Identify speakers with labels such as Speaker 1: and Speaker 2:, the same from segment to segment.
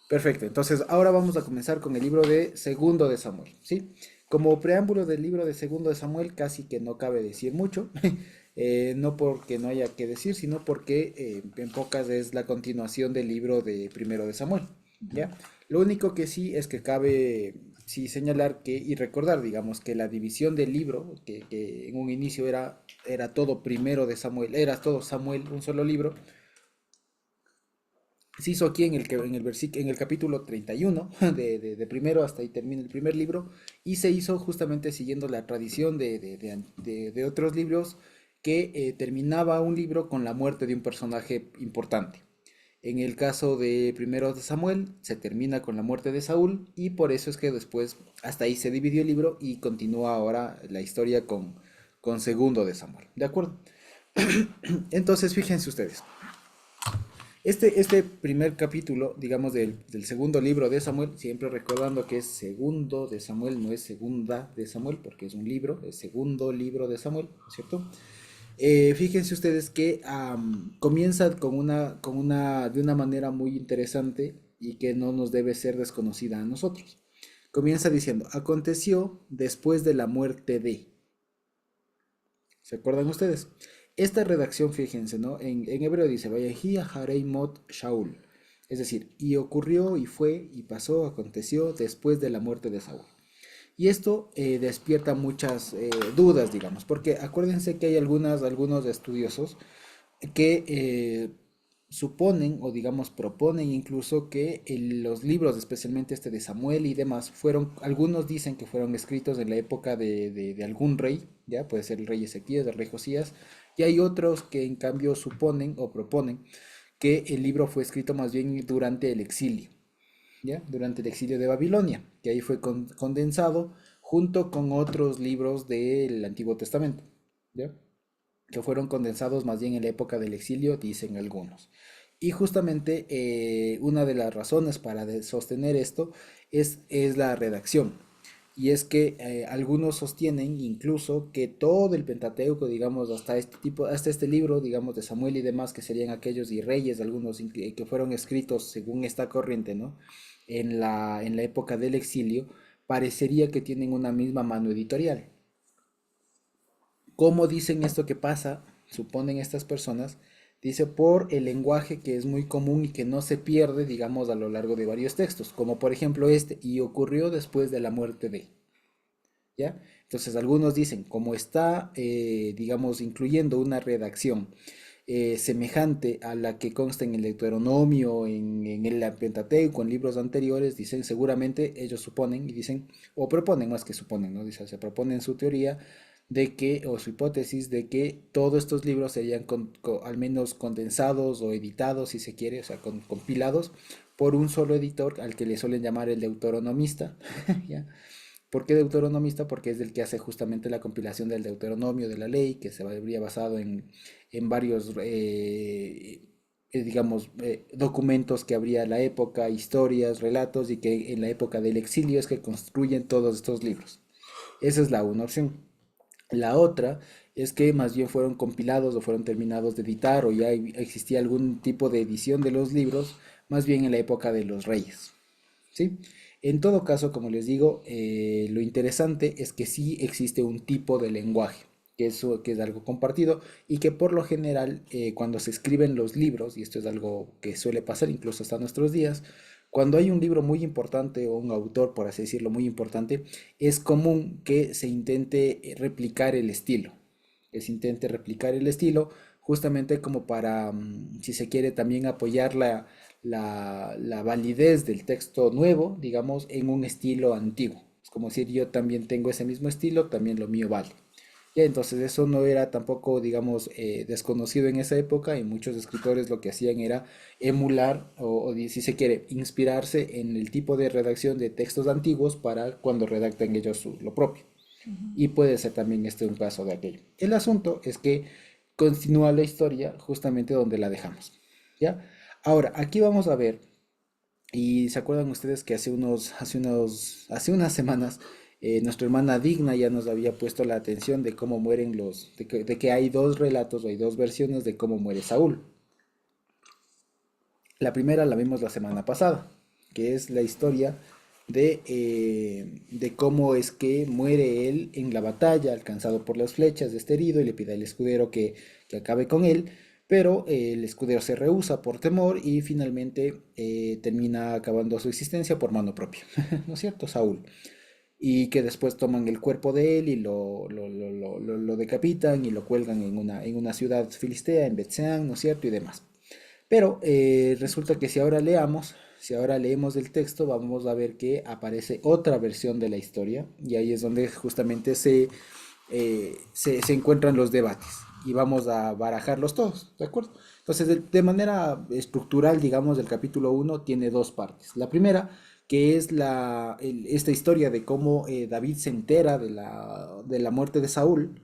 Speaker 1: Perfecto, entonces ahora vamos a comenzar con el libro de Segundo de Samuel, ¿sí? Como preámbulo del libro de Segundo de Samuel, casi que no cabe decir mucho, no porque no haya que decir, sino porque en pocas es la continuación del libro de Primero de Samuel, ¿ya? Lo único que sí es que cabe sí señalar que y recordar, digamos, que la división del libro, que en un inicio era todo Primero de Samuel, era todo Samuel, un solo libro, se hizo aquí en el capítulo 31, de primero hasta ahí termina el primer libro, y se hizo justamente siguiendo la tradición de otros libros que terminaba un libro con la muerte de un personaje importante. En el caso de primero de Samuel, se termina con la muerte de Saúl, y por eso es que después hasta ahí se dividió el libro y continúa ahora la historia con segundo de Samuel. ¿De acuerdo? Entonces, fíjense ustedes. Este primer capítulo, digamos, del segundo libro de Samuel, siempre recordando que es segundo de Samuel, no es segunda de Samuel, porque es un libro, es segundo libro de Samuel, ¿no es cierto? Fíjense ustedes que comienza de una manera muy interesante y que no nos debe ser desconocida a nosotros. Comienza diciendo, aconteció después de la muerte de. ¿Se acuerdan ustedes? Esta redacción, fíjense, ¿no? En hebreo dice, Vayahi Harei Mot Shaul. Es decir, y ocurrió y fue y pasó, aconteció después de la muerte de Saúl. Y esto despierta muchas dudas, digamos, porque acuérdense que hay algunos estudiosos que suponen o digamos proponen incluso que los libros, especialmente este de Samuel y demás, algunos dicen que fueron escritos en la época de algún rey, ya puede ser el rey Ezequías, el rey Josías, y hay otros que en cambio suponen o proponen que el libro fue escrito más bien durante el exilio, ya, durante el exilio de Babilonia, que ahí fue condensado junto con otros libros del Antiguo Testamento, ¿ya? Que fueron condensados más bien en la época del exilio, dicen algunos. Y justamente una de las razones para sostener esto es la redacción. Y es que algunos sostienen incluso que todo el Pentateuco, digamos, hasta este libro, digamos, de Samuel y demás, que serían aquellos y reyes, algunos que fueron escritos según esta corriente, ¿no? En la época del exilio, parecería que tienen una misma mano editorial. ¿Cómo dicen esto que pasa? Suponen estas personas, dice por el lenguaje que es muy común y que no se pierde, digamos, a lo largo de varios textos, como por ejemplo este, y ocurrió después de la muerte de, ¿ya? Entonces algunos dicen, como está, digamos, incluyendo una redacción semejante a la que consta en el Deuteronomio, en el Pentateuco, en libros anteriores, dicen, seguramente ellos suponen y dicen, o proponen más que suponen, ¿no? Dice, se proponen su teoría de que, o su hipótesis de que todos estos libros serían al menos condensados o editados, si se quiere, o sea, compilados por un solo editor al que le suelen llamar el deuteronomista, ¿ya? ¿Por qué deuteronomista? Porque es el que hace justamente la compilación del Deuteronomio de la ley, que se habría basado en varios, digamos, documentos que habría en la época, historias, relatos, y que en la época del exilio es que construyen todos estos libros. Esa es la una opción. La otra es que más bien fueron compilados o fueron terminados de editar o ya existía algún tipo de edición de los libros, más bien en la época de los reyes. ¿Sí? En todo caso, como les digo, lo interesante es que sí existe un tipo de lenguaje, que es algo compartido y que por lo general cuando se escriben los libros, y esto es algo que suele pasar incluso hasta nuestros días, cuando hay un libro muy importante o un autor, por así decirlo, muy importante, es común que se intente replicar el estilo, que se intente replicar el estilo justamente como para, si se quiere, también apoyar la validez del texto nuevo, digamos, en un estilo antiguo. Es como decir, yo también tengo ese mismo estilo, también lo mío vale. Ya, entonces eso no era tampoco, digamos, desconocido en esa época y muchos escritores lo que hacían era emular si se quiere, inspirarse en el tipo de redacción de textos antiguos para cuando redacten ellos lo propio. Y puede ser también este un caso de aquello. El asunto es que continúa la historia justamente donde la dejamos. ¿Ya? Ahora, aquí vamos a ver, y se acuerdan ustedes que hace unas semanas, nuestra hermana Digna ya nos había puesto la atención de cómo mueren de que hay dos relatos o hay dos versiones de cómo muere Saúl. La primera la vimos la semana pasada, que es la historia de cómo es que muere él en la batalla, alcanzado por las flechas de este herido, y le pide al escudero que acabe con él, pero el escudero se rehúsa por temor y finalmente termina acabando su existencia por mano propia, ¿no es cierto? Saúl. Y que después toman el cuerpo de él y lo decapitan y lo cuelgan en una ciudad filistea, en Betseán, ¿no es cierto? Y demás. Pero resulta que si ahora leemos el texto, vamos a ver que aparece otra versión de la historia y ahí es donde justamente se encuentran los debates y vamos a barajarlos todos, ¿de acuerdo? Entonces, de manera estructural, digamos, el capítulo uno tiene dos partes. La primera, que es esta historia de cómo David se entera de la muerte de Saúl,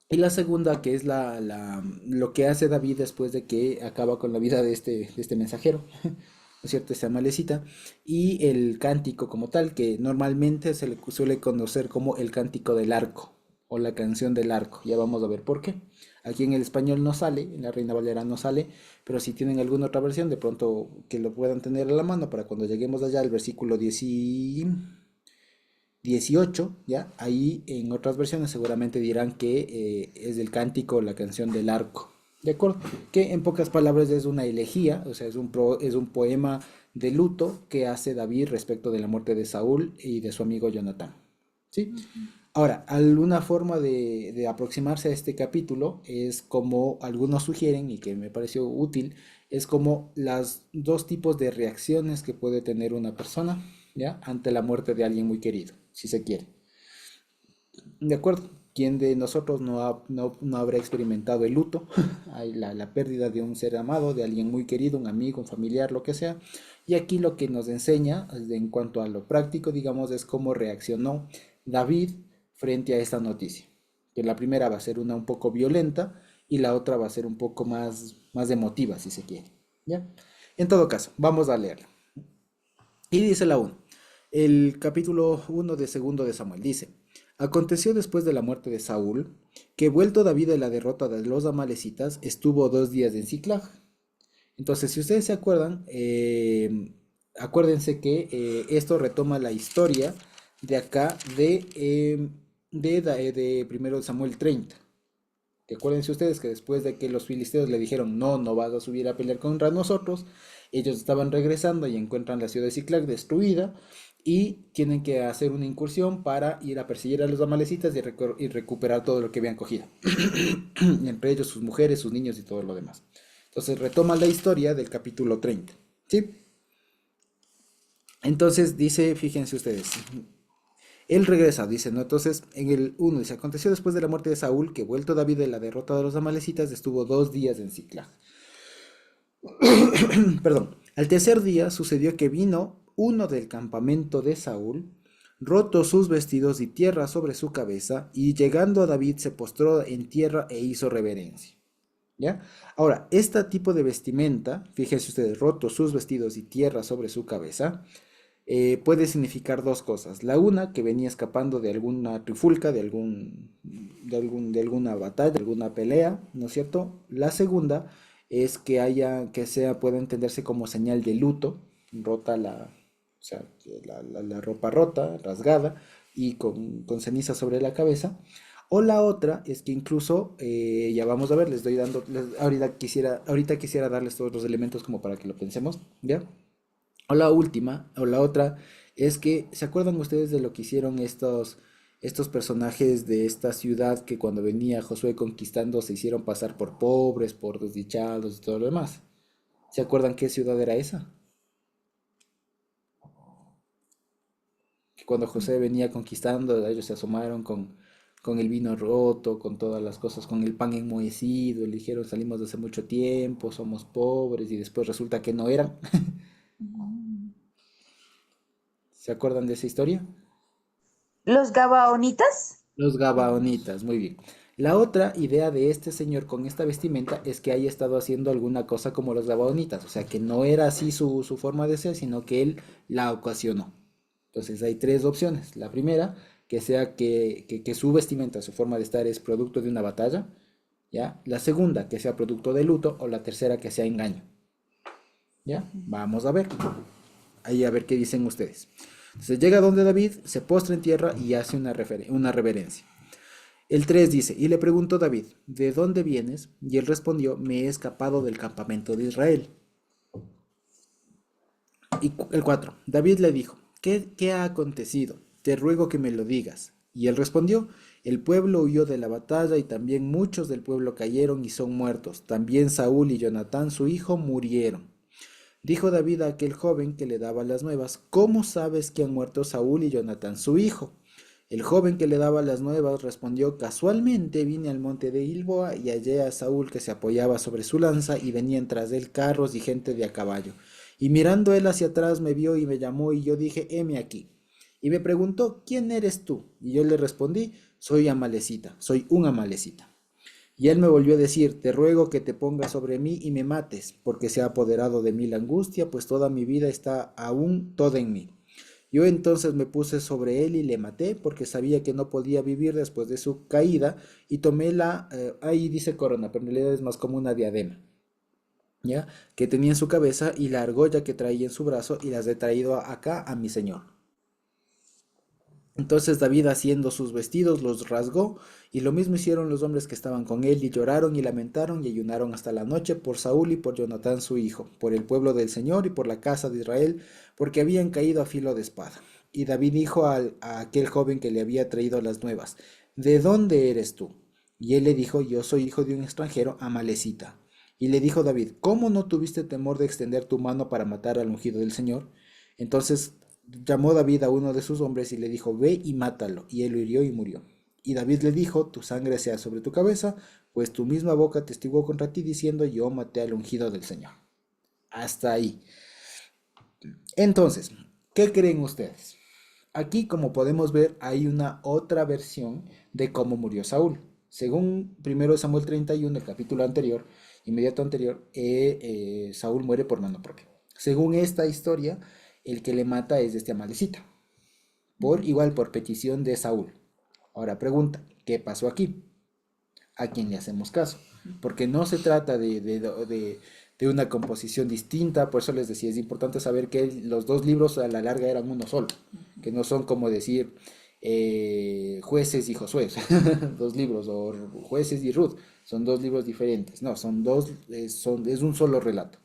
Speaker 1: y la segunda, que es lo que hace David después de que acaba con la vida de este mensajero, ¿no es cierto? Esta malecita, y el cántico como tal, que normalmente se le suele conocer como el cántico del arco, o la canción del arco. Ya vamos a ver por qué. Aquí en el español no sale, en la Reina Valera no sale, pero si tienen alguna otra versión, de pronto que lo puedan tener a la mano para cuando lleguemos allá al versículo 10 18, ¿ya? Ahí en otras versiones seguramente dirán que es el cántico, la canción del arco, ¿de acuerdo? Que en pocas palabras es una elegía, o sea, es un poema de luto que hace David respecto de la muerte de Saúl y de su amigo Jonatán, ¿sí?
Speaker 2: Ujú.
Speaker 1: Ahora, alguna forma de aproximarse a este capítulo es como algunos sugieren y que me pareció útil, es como las dos tipos de reacciones que puede tener una persona, ¿ya? Ante la muerte de alguien muy querido, si se quiere. De acuerdo, ¿quién de nosotros no habrá experimentado el luto? Hay la pérdida de un ser amado, de alguien muy querido, un amigo, un familiar, lo que sea. Y aquí lo que nos enseña, en cuanto a lo práctico, digamos, es cómo reaccionó David frente a esta noticia. Que la primera va a ser una un poco violenta y la otra va a ser un poco más emotiva, si se quiere. ¿Ya? En todo caso, vamos a leerla. Y dice la 1. El capítulo 1 de segundo de Samuel dice, aconteció después de la muerte de Saúl, que vuelto David de la derrota de los amalecitas, estuvo 2 días en Siclag. Entonces, si ustedes se acuerdan, acuérdense que esto retoma la historia de acá de primero Samuel 30. Que acuérdense ustedes que después de que los filisteos le dijeron, no, no vas a subir a pelear contra nosotros, ellos estaban regresando y encuentran la ciudad de Ciclac destruida y tienen que hacer una incursión para ir a perseguir a los amalecitas y recuperar todo lo que habían cogido, entre ellos sus mujeres, sus niños y todo lo demás. Entonces retoma la historia del capítulo 30, ¿sí? Entonces dice, fíjense ustedes, él regresa, dice, ¿no? Entonces, en el 1 dice, aconteció después de la muerte de Saúl, que vuelto David de la derrota de los amalecitas, estuvo 2 días en Siclag. Perdón. Al tercer día sucedió que vino uno del campamento de Saúl, roto sus vestidos y tierra sobre su cabeza, y llegando a David se postró en tierra e hizo reverencia. ¿Ya? Ahora, este tipo de vestimenta, fíjense ustedes, roto sus vestidos y tierra sobre su cabeza, puede significar dos cosas. La una, que venía escapando de alguna trifulca, de alguna batalla, de alguna pelea, ¿no es cierto? La segunda es que pueda entenderse como señal de luto, rota o sea, la ropa rota, rasgada y con ceniza sobre la cabeza. O la otra es que incluso, ya vamos a ver, les doy dando, ahorita quisiera darles todos los elementos como para que lo pensemos, ¿ya? O la última, o la otra, es que, ¿se acuerdan ustedes de lo que hicieron estos personajes de esta ciudad que cuando venía Josué conquistando se hicieron pasar por pobres, por desdichados y todo lo demás? ¿Se acuerdan qué ciudad era esa? Que cuando José venía conquistando, ellos se asomaron con el vino roto, con todas las cosas, con el pan enmohecido, le dijeron salimos de hace mucho tiempo, somos pobres, y después resulta que no eran.
Speaker 2: Mm.
Speaker 1: ¿Se acuerdan de esa historia?
Speaker 2: ¿Los Gabaonitas?
Speaker 1: Los Gabaonitas, muy bien. La otra idea de este señor con esta vestimenta es que haya estado haciendo alguna cosa como los Gabaonitas, o sea que no era así su forma de ser, sino que él la ocasionó. Entonces hay tres opciones. La primera, que sea que su vestimenta, su forma de estar es producto de una batalla, ¿ya? La segunda, que sea producto de luto, o la tercera, que sea engaño. ¿Ya? Vamos a ver. Ahí a ver qué dicen ustedes. Entonces llega donde David, se postra en tierra y hace una reverencia. El 3 dice, y le preguntó David, ¿de dónde vienes? Y él respondió, me he escapado del campamento de Israel. Y el 4, David le dijo, ¿qué ha acontecido? Te ruego que me lo digas. Y él respondió, el pueblo huyó de la batalla y también muchos del pueblo cayeron y son muertos. También Saúl y Jonatán, su hijo, murieron. Dijo David a aquel joven que le daba las nuevas, ¿cómo sabes que han muerto Saúl y Jonatán, su hijo? El joven que le daba las nuevas respondió, casualmente vine al monte de Gilboa y hallé a Saúl que se apoyaba sobre su lanza y venían tras él carros y gente de a caballo. Y mirando él hacia atrás me vio y me llamó y yo dije, heme aquí. Y me preguntó, ¿quién eres tú? Y yo le respondí, soy Amalecita, soy un Amalecita. Y él me volvió a decir, te ruego que te pongas sobre mí y me mates, porque se ha apoderado de mí la angustia, pues toda mi vida está aún toda en mí. Yo entonces me puse sobre él y le maté, porque sabía que no podía vivir después de su caída, y tomé ahí dice corona, pero en realidad es más como una diadema, ¿ya? Que tenía en su cabeza y la argolla que traía en su brazo, y las he traído acá a mi señor. Entonces David haciendo sus vestidos los rasgó, y lo mismo hicieron los hombres que estaban con él, y lloraron y lamentaron y ayunaron hasta la noche por Saúl y por Jonatán su hijo, por el pueblo del Señor y por la casa de Israel, porque habían caído a filo de espada. Y David dijo a aquel joven que le había traído las nuevas, ¿de dónde eres tú? Y él le dijo, yo soy hijo de un extranjero, Amalecita. Y le dijo David, ¿cómo no tuviste temor de extender tu mano para matar al ungido del Señor? Entonces llamó David a uno de sus hombres y le dijo, ve y mátalo. Y él lo hirió y murió. Y David le dijo, tu sangre sea sobre tu cabeza, pues tu misma boca testiguó contra ti diciendo, yo maté al ungido del Señor. Hasta ahí. Entonces, ¿qué creen ustedes? Aquí, como podemos ver, hay una otra versión de cómo murió Saúl. Según 1 Samuel 31, el capítulo anterior, inmediato anterior, Saúl muere por mano propia. Según esta historia, el que le mata es este Amalecita, por petición de Saúl. Ahora pregunta, ¿qué pasó aquí? ¿A quién le hacemos caso? Porque no se trata de una composición distinta, por eso les decía, es importante saber que los dos libros a la larga eran uno solo, que no son como decir Jueces y Josué, dos libros, o Jueces y Ruth, son dos libros diferentes, no, son dos, es un solo relato.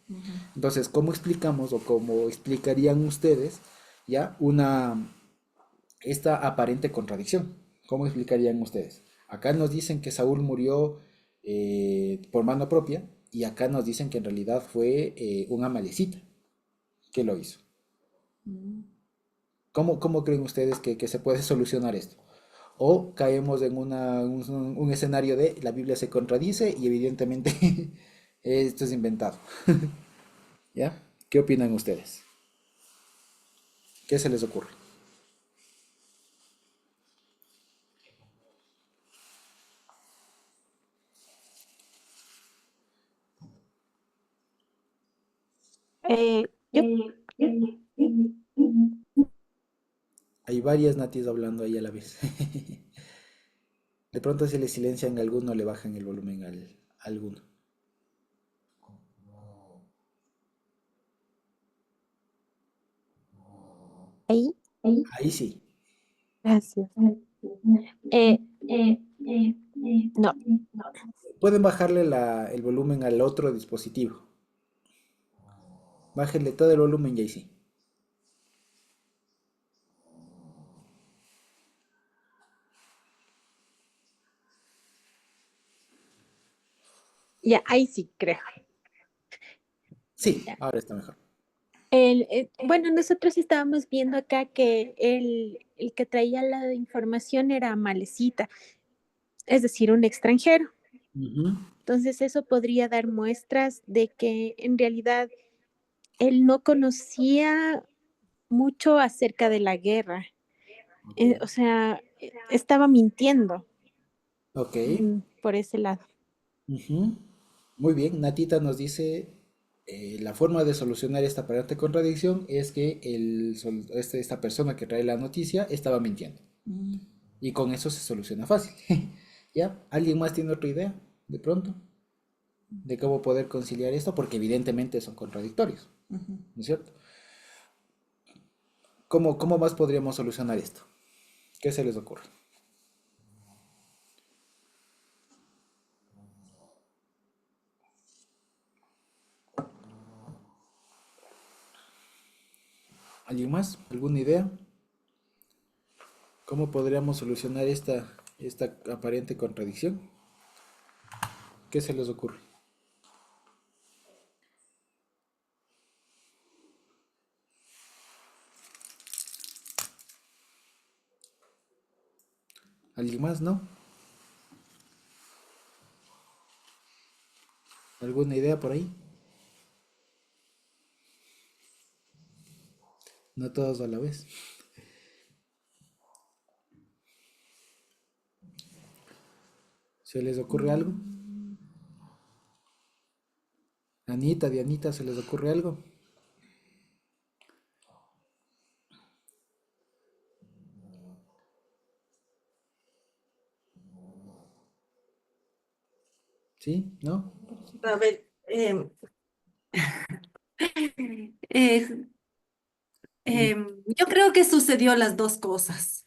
Speaker 1: Entonces, ¿cómo explicamos o cómo explicarían ustedes ya esta aparente contradicción? ¿Cómo explicarían ustedes? Acá nos dicen que Saúl murió por mano propia y acá nos dicen que en realidad fue un amalecita que lo hizo. ¿Cómo creen ustedes que se puede solucionar esto? O caemos en un escenario de la Biblia se contradice y evidentemente esto es inventado. ¿Ya? ¿Qué opinan ustedes? ¿Qué se les ocurre?
Speaker 2: Eh, yo,
Speaker 1: Hay varias natis hablando ahí a la vez. De pronto se le silencian a alguno, le bajan el volumen a alguno.
Speaker 2: ahí,
Speaker 1: Ahí sí.
Speaker 2: gracias. Eh, no,
Speaker 1: Pueden bajarle el volumen al otro dispositivo. Bájenle todo el volumen y ahí sí.
Speaker 3: Ya, ahí sí, creo.
Speaker 1: Sí,
Speaker 3: Ya.
Speaker 1: ahora está mejor.
Speaker 3: Bueno, nosotros estábamos viendo acá que el que traía la información era Malecita, es decir, un extranjero.
Speaker 1: Ujú,
Speaker 3: Entonces eso podría dar muestras de que en realidad él no conocía mucho acerca de la guerra.
Speaker 1: ok.
Speaker 3: O sea, estaba mintiendo
Speaker 1: Ok.
Speaker 3: por ese lado.
Speaker 1: Ujú. Muy bien, Natita nos dice, la forma de solucionar esta aparente contradicción es que esta persona que trae la noticia estaba mintiendo. Y con eso se soluciona fácil. ¿Ya? ¿Alguien más tiene otra idea de pronto de cómo poder conciliar esto? Porque evidentemente son contradictorios. ¿no es cierto? ¿Cómo más podríamos solucionar esto? ¿Qué se les ocurre? ¿Alguien más? ¿Alguna idea? ¿Cómo podríamos solucionar esta aparente contradicción? ¿Qué se les ocurre? ¿Alguien más? ¿No? ¿Alguna idea por ahí? No todos a la vez. ¿Se les ocurre algo? Anita, Dianita, ¿se les ocurre algo? ¿Sí? ¿No?
Speaker 4: A ver, eh, yo creo que sucedió las dos cosas,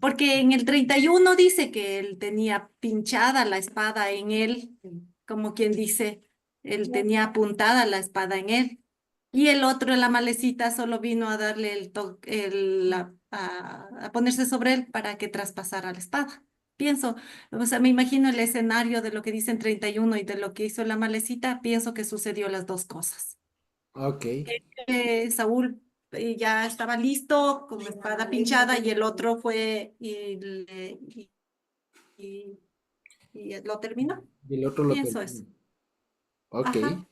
Speaker 4: porque en el 31 dice que él tenía pinchada la espada en él, como quien dice, él tenía apuntada la espada en él, y el otro en la malecita solo vino a darle a ponerse sobre él para que traspasara la espada. Pienso, o sea, me imagino el escenario de lo que dice en 31 y de lo que hizo la malecita, pienso que sucedió las dos cosas.
Speaker 1: Ok.
Speaker 4: Saúl ya estaba listo con la espada pinchada y el otro fue y- y lo terminó.
Speaker 1: Y el otro lo
Speaker 4: Pienso eso.
Speaker 1: termina. Ok.
Speaker 4: Ajá.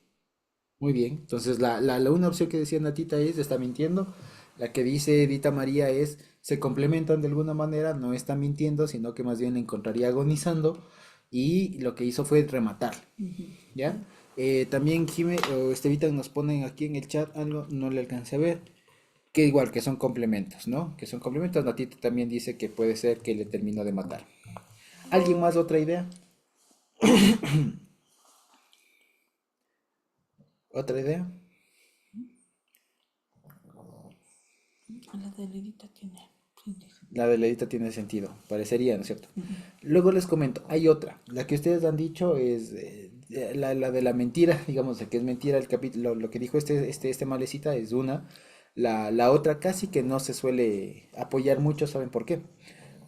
Speaker 1: Muy bien. Entonces, la una opción que decía Natita es, está mintiendo. La que dice Edita María es, se complementan de alguna manera, no está mintiendo, sino que más bien la encontraría agonizando. Y lo que hizo fue rematar. ¿Ya? También Jime o Estevita nos ponen aquí en el chat algo, no le alcancé a ver. Que igual, que son complementos, ¿no? Que son complementos. Natita también dice que puede ser que le terminó de matar. ¿Alguien más otra idea? ¿Otra idea?
Speaker 5: La de Lerita tiene sentido.
Speaker 1: La de Ledita tiene sentido, parecería, ¿no es cierto? Luego les comento, hay otra, la que ustedes han dicho es la de la mentira, digamos, de que es mentira el capítulo, lo que dijo este malecita es una, la otra casi que no se suele apoyar mucho, ¿saben por qué?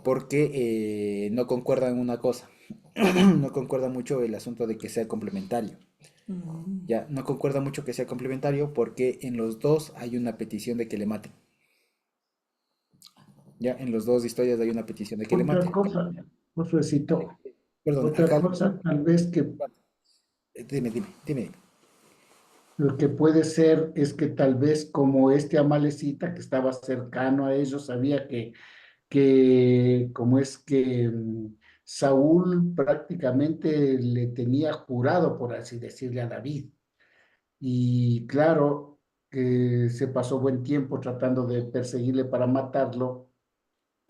Speaker 1: Porque no concuerdan en una cosa, no concuerda mucho el asunto de que sea complementario, ya, no concuerda mucho que sea complementario porque en los dos hay una petición de que le maten, ya, en los dos historias hay una petición de que le
Speaker 6: Otra
Speaker 1: maten.
Speaker 6: cosa, Josuecito,
Speaker 1: Perdón,
Speaker 6: otra
Speaker 1: acá
Speaker 6: cosa tal vez que
Speaker 1: dime.
Speaker 6: lo que puede ser es que tal vez como este Amalecita que estaba cercano a ellos, sabía que como es que Saúl prácticamente le tenía jurado, por así decirle, a David. Y claro, que se pasó buen tiempo tratando de perseguirle para matarlo.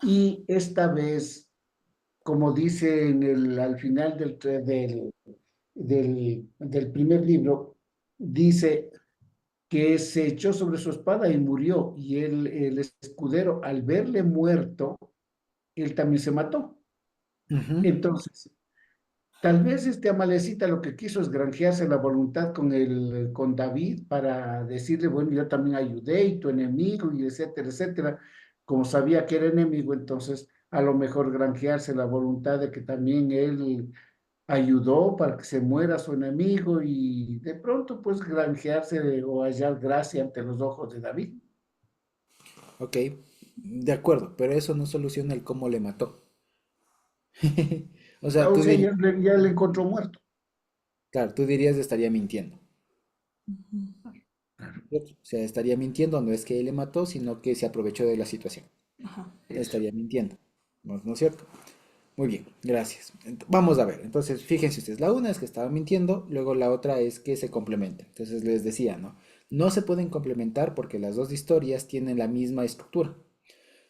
Speaker 6: Y esta vez, como dice al final del primer libro, dice que se echó sobre su espada y murió, y el escudero, al verle muerto, él también se mató.
Speaker 1: Ujú.
Speaker 6: Entonces, tal vez este Amalecita lo que quiso es granjearse la voluntad con David para decirle, bueno, yo también ayudé y tu enemigo, y etcétera, etcétera. Como sabía que era enemigo, entonces a lo mejor granjearse la voluntad de que también él ayudó para que se muera su enemigo y de pronto pues granjearse o hallar gracia ante los ojos de David.
Speaker 1: Ok, de acuerdo, pero eso no soluciona el cómo le mató. O sea,
Speaker 6: O sea, ya le encontró muerto.
Speaker 1: claro, tú dirías estaría mintiendo. ¿Cierto? O sea, estaría mintiendo, no es que él le mató, sino que se aprovechó de la situación.
Speaker 5: Ajá.
Speaker 1: Estaría mintiendo. ¿No es cierto? Muy bien, gracias. Vamos a ver, entonces fíjense ustedes, la una es que estaba mintiendo, luego la otra es que se complementan. Entonces les decía, ¿no? No se pueden complementar porque las dos historias tienen la misma estructura.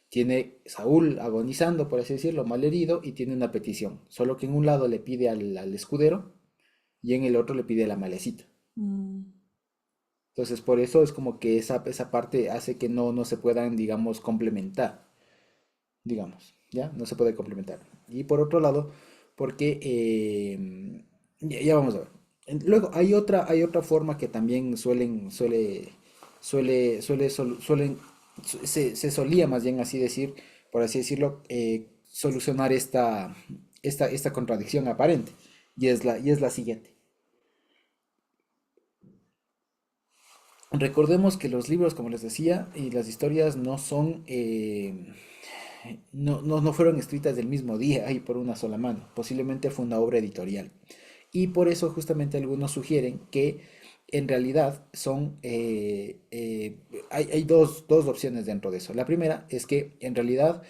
Speaker 1: Tiene Saúl agonizando, por así decirlo, mal herido, y tiene una petición. Solo que en un lado le pide al escudero y en el otro le pide a la malecita.
Speaker 5: Mm,
Speaker 1: Entonces, por eso es como que esa parte hace que no se puedan, digamos, complementar, digamos, ¿ya? No se puede complementar. Y por otro lado, porque, ya vamos a ver. Luego, hay otra forma que también se solía más bien así decir, por así decirlo, solucionar esta contradicción aparente. Y es la siguiente. Recordemos que los libros, como les decía, y las historias no fueron escritas del mismo día y por una sola mano. Posiblemente fue una obra editorial. Y por eso justamente algunos sugieren que en realidad hay dos opciones dentro de eso. La primera es que en realidad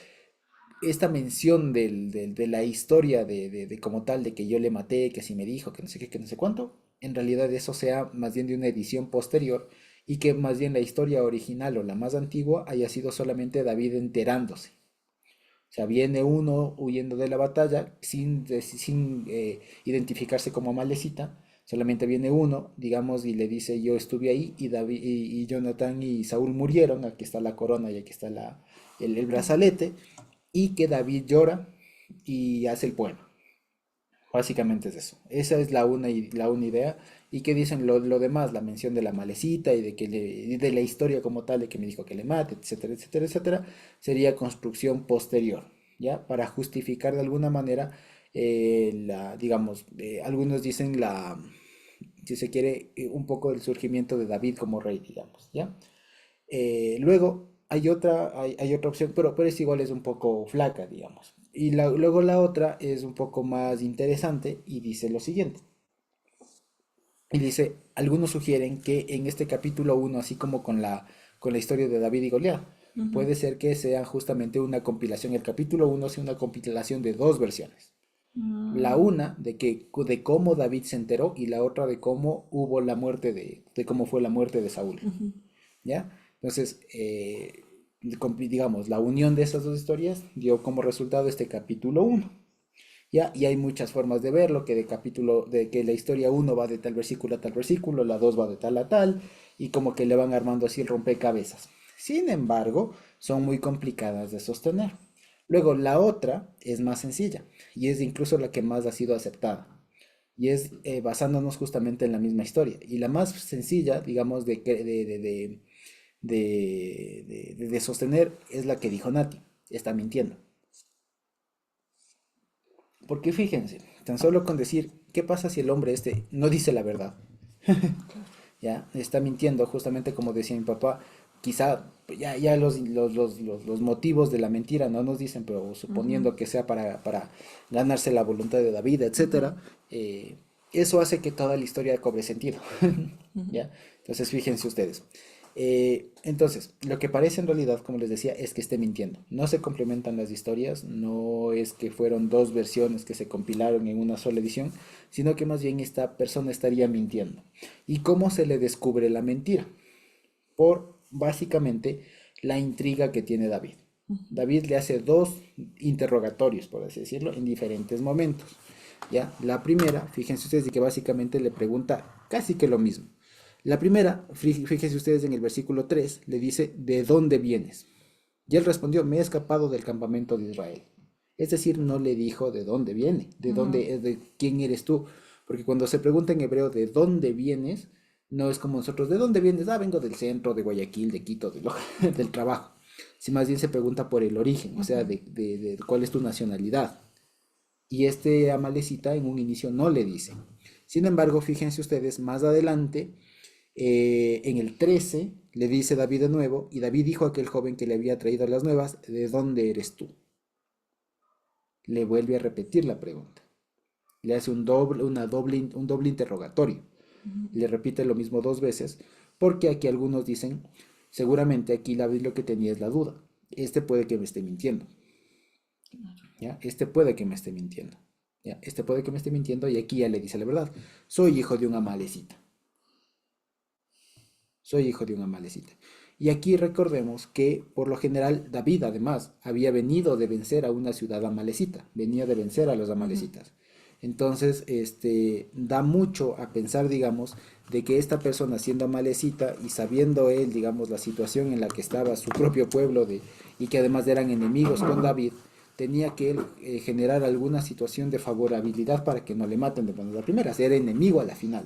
Speaker 1: esta mención de la historia de como tal, de que yo le maté, que si me dijo, que no sé qué, que no sé cuánto, en realidad eso sea más bien de una edición posterior y que más bien la historia original o la más antigua haya sido solamente David enterándose. O sea, viene uno huyendo de la batalla sin identificarse como Amalecita, solamente viene uno, digamos, y le dice yo estuve ahí y David y Jonathan y Saúl murieron, aquí está la corona y aquí está el brazalete, y que David llora y hace el poema. Básicamente es eso. Esa es la una idea. ¿Y qué dicen lo demás? La mención de la malecita y de la historia como tal, de que me dijo que le mate, etcétera, etcétera, etcétera, sería construcción posterior, ¿ya? Para justificar de alguna manera, digamos, algunos dicen si se quiere, un poco el surgimiento de David como rey, digamos, ¿ya? Luego hay otra opción, pero es igual, es un poco flaca, digamos. Y luego la otra es un poco más interesante y dice lo siguiente. Y dice, algunos sugieren que en este capítulo uno, así como con la historia de David y Goliat,
Speaker 5: Ujú.
Speaker 1: puede ser que sea justamente una compilación, el capítulo uno sea una compilación de dos versiones. La
Speaker 5: Mm,
Speaker 1: una de cómo David se enteró y la otra de cómo hubo la muerte de cómo fue la muerte de Saúl.
Speaker 5: ujú.
Speaker 1: ¿Ya? Entonces, digamos, la unión de esas dos historias dio como resultado este capítulo uno. ¿Ya? Y hay muchas formas de verlo, de que la historia uno va de tal versículo a tal versículo, la 2 va de tal a tal, y como que le van armando así el rompecabezas. Sin embargo, son muy complicadas de sostener. Luego, la otra es más sencilla, y es incluso la que más ha sido aceptada. Y es basándonos justamente en la misma historia. Y la más sencilla, digamos, de sostener es la que dijo Nati. Está mintiendo. Porque fíjense, tan solo con decir, ¿qué pasa si el hombre este no dice la verdad? ¿Ya? Está mintiendo, justamente como decía mi papá, quizá ya los motivos de la mentira no nos dicen, pero
Speaker 5: Ujú,
Speaker 1: suponiendo que sea para ganarse la voluntad de David,
Speaker 5: ujú,
Speaker 1: etcétera, eso hace que toda la historia cobre sentido.
Speaker 5: ujú.
Speaker 1: ¿Ya? Entonces, fíjense ustedes. Entonces, lo que parece en realidad, como les decía, es que esté mintiendo. No se complementan las historias, no es que fueron dos versiones que se compilaron en una sola edición, sino que más bien esta persona estaría mintiendo. ¿Y cómo se le descubre la mentira? Por básicamente la intriga que tiene David. David le hace dos interrogatorios, por así decirlo, en diferentes momentos. ¿Ya? La primera, fíjense ustedes, de que básicamente le pregunta casi que lo mismo. La primera, fíjense ustedes en el versículo 3 le dice, ¿de dónde vienes? Y él respondió, me he escapado del campamento de Israel. Es decir, no le dijo de dónde viene,
Speaker 5: Ujú.
Speaker 1: de quién eres tú. Porque cuando se pregunta en hebreo de dónde vienes, no es como nosotros, ¿de dónde vienes? Ah, vengo del centro, de Guayaquil, de Quito, del trabajo. Si más bien se pregunta por el origen, o sea,
Speaker 5: Ujú.
Speaker 1: de cuál es tu nacionalidad. Y este Amalecita en un inicio no le dice. Sin embargo, fíjense ustedes, más adelante, en el 13, le dice David de nuevo, y David dijo a aquel joven que le había traído las nuevas, ¿de dónde eres tú? Le vuelve a repetir la pregunta. Le hace un doble interrogatorio. Le repite lo mismo dos veces, porque aquí algunos dicen, seguramente aquí David lo que tenía es la duda. Este puede que me esté mintiendo. ¿Ya? Este puede que me esté mintiendo. ¿Ya? Este puede que me esté mintiendo y aquí ya le dice la verdad. Soy hijo de un amalecita. Soy hijo de un amalecita. Y aquí recordemos que por lo general David además había venido de vencer a una ciudad amalecita, venía de vencer a los
Speaker 5: Ujú.
Speaker 1: amalecitas. Entonces, da mucho a pensar, digamos, de que esta persona siendo amalecita y sabiendo él, digamos, la situación en la que estaba su propio pueblo y que además eran enemigos con David, tenía que él generar alguna situación de favorabilidad para que no le maten de manera primera, ser enemigo a la final.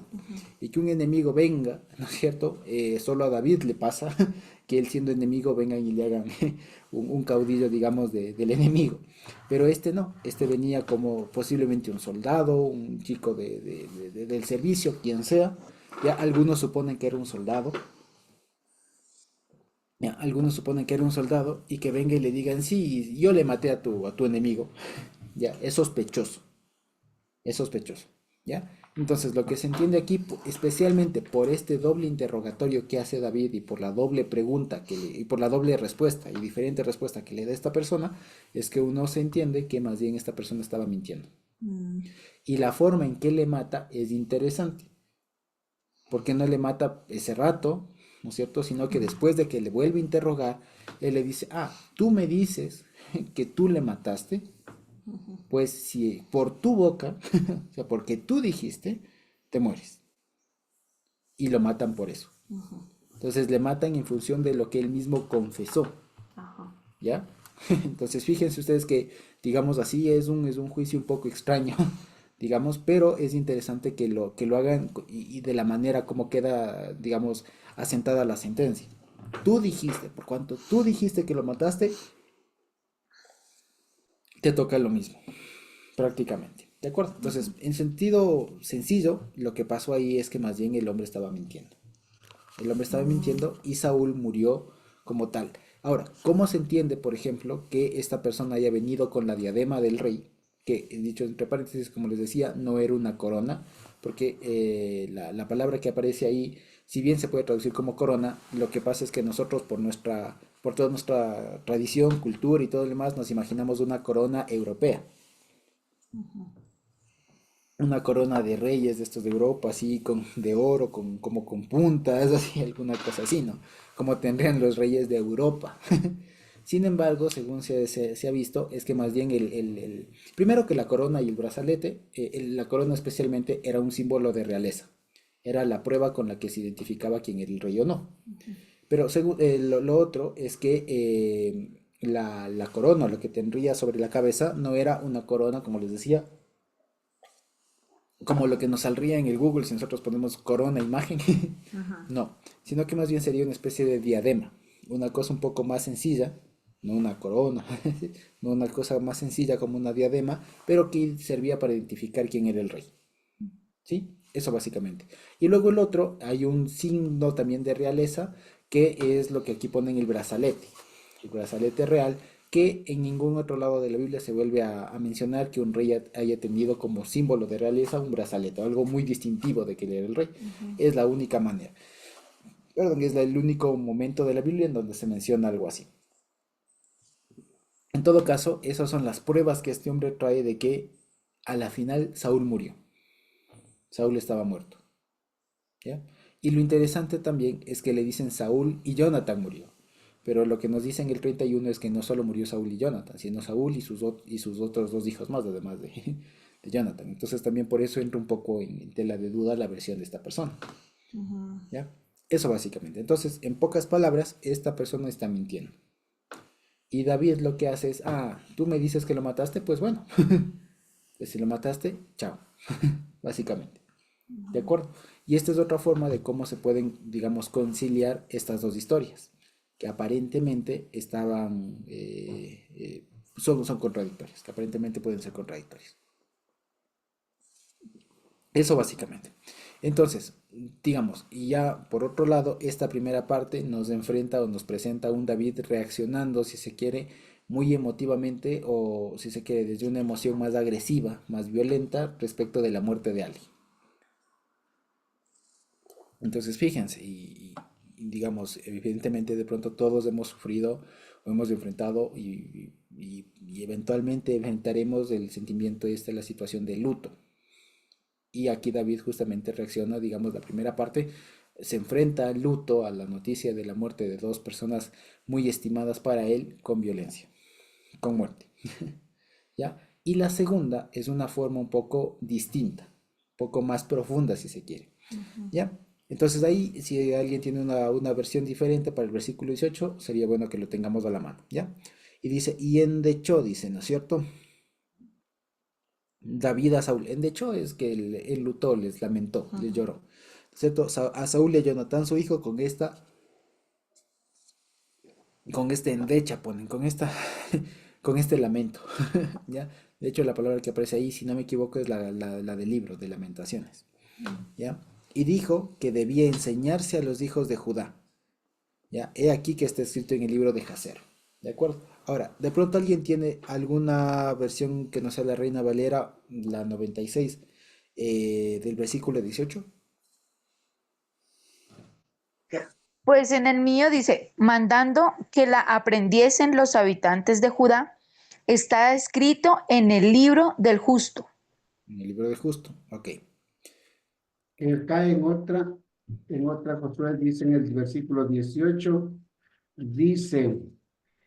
Speaker 1: Y que un enemigo venga, ¿no es cierto? Solo a David le pasa que él siendo enemigo vengan y le hagan un caudillo, digamos, del enemigo. Pero este no, este venía como posiblemente un soldado, un chico del servicio, quien sea. Ya algunos suponen que era un soldado, ya, algunos suponen que era un soldado y que venga y le digan, sí, yo le maté a tu enemigo. Ya, es sospechoso, ¿ya? Entonces, lo que se entiende aquí, especialmente por este doble interrogatorio que hace David y por la doble pregunta y por la doble respuesta y diferente respuesta que le da esta persona, es que uno se entiende que más bien esta persona estaba mintiendo. Y la forma en que le mata es interesante, porque no le mata ese rato, ¿no es cierto? Sino que después de que le vuelve a interrogar, él le dice, tú me dices que tú le mataste, pues si por tu boca, o sea, porque tú dijiste, te mueres. Y lo matan por eso. Entonces le matan en función de lo que él mismo confesó, ¿ya? Entonces fíjense ustedes que, digamos así, es un juicio un poco extraño, digamos, pero es interesante que lo hagan y de la manera como queda, digamos, asentada la sentencia. Tú dijiste, por cuanto tú dijiste que lo mataste, te toca lo mismo, prácticamente. ¿De acuerdo? Entonces, en sentido sencillo, lo que pasó ahí es que más bien el hombre estaba mintiendo. El hombre estaba mintiendo y Saúl murió como tal. Ahora, ¿cómo se entiende, por ejemplo, que esta persona haya venido con la diadema del rey? Que, dicho entre paréntesis, como les decía, no era una corona, porque la palabra que aparece ahí, si bien se puede traducir como corona, lo que pasa es que nosotros por toda nuestra tradición, cultura y todo lo demás, nos imaginamos una corona europea, una corona de reyes de estos de Europa, así de oro, como con puntas, así, alguna cosa así, ¿no? Como tendrían los reyes de Europa. Sin embargo, según se ha visto, es que más bien primero que la corona y el brazalete, la corona especialmente era un símbolo de realeza. Era la prueba con la que se identificaba quién era el rey o no. Pero lo otro es que la corona, lo que tendría sobre la cabeza, no era una corona, como les decía, como lo que nos saldría en el Google si nosotros ponemos corona imagen. No, sino que más bien sería una especie de diadema, una cosa un poco más sencilla, no una corona, no una cosa más sencilla como una diadema, pero que servía para identificar quién era el rey. ¿Sí? Eso básicamente. Y luego el otro, hay un signo también de realeza, que es lo que aquí ponen el brazalete real, que en ningún otro lado de la Biblia se vuelve a mencionar que un rey haya tenido como símbolo de realeza un brazalete, algo muy distintivo de que él era el rey. Es la única manera, perdón, es el único momento de la Biblia en donde se menciona algo así. En todo caso, esas son las pruebas que este hombre trae de que a la final Saúl murió. Saúl estaba muerto, ¿ya? Y lo interesante también es que le dicen Saúl y Jonathan murió. Pero lo que nos dice en el 31 es que no solo murió Saúl y Jonathan, sino Saúl y sus otros dos hijos más, además de Jonathan. Entonces también por eso entra un poco en tela de duda la versión de esta persona, ¿ya? Eso básicamente. Entonces, en pocas palabras, esta persona está mintiendo. Y David lo que hace es, tú me dices que lo mataste, pues bueno, pues si lo mataste, chao, básicamente. ¿De acuerdo? Y esta es otra forma de cómo se pueden, digamos, conciliar estas dos historias, que aparentemente son contradictorias, que aparentemente pueden ser contradictorias. Eso básicamente. Entonces, digamos, y ya por otro lado, esta primera parte nos enfrenta o nos presenta a un David reaccionando, si se quiere, muy emotivamente o si se quiere, desde una emoción más agresiva, más violenta respecto de la muerte de alguien. Entonces, fíjense, y digamos, evidentemente de pronto todos hemos sufrido o hemos enfrentado y eventualmente enfrentaremos el sentimiento la situación de luto. Y aquí David justamente reacciona, digamos, la primera parte, se enfrenta al luto, a la noticia de la muerte de dos personas muy estimadas para él, con violencia, con muerte, ¿ya? Y la segunda es una forma un poco distinta, un poco más profunda si se quiere. ¿Ya? Entonces ahí, si alguien tiene una versión diferente para el versículo 18, sería bueno que lo tengamos a la mano, ¿ya? Y dice, y endechó, dice, ¿no es cierto? David a Saúl. Endechó es que él lutó, les lamentó, les lloró, ¿no es cierto? A Saúl y a Jonatán, su hijo, con este endecha ponen, con este lamento, ¿ya? De hecho, la palabra que aparece ahí, si no me equivoco, es la del libro de Lamentaciones, ¿ya? Y dijo que debía enseñarse a los hijos de Judá, ¿ya? He aquí que está escrito en el libro de Jacer, ¿de acuerdo? Ahora, de pronto alguien tiene alguna versión que no sea la Reina Valera, la 96, del versículo 18.
Speaker 7: Pues en el mío dice, mandando que la aprendiesen los habitantes de Judá, está escrito en el libro del justo.
Speaker 1: En el libro del justo, ok.
Speaker 6: Acá en otra Josué dice en el versículo 18, dice,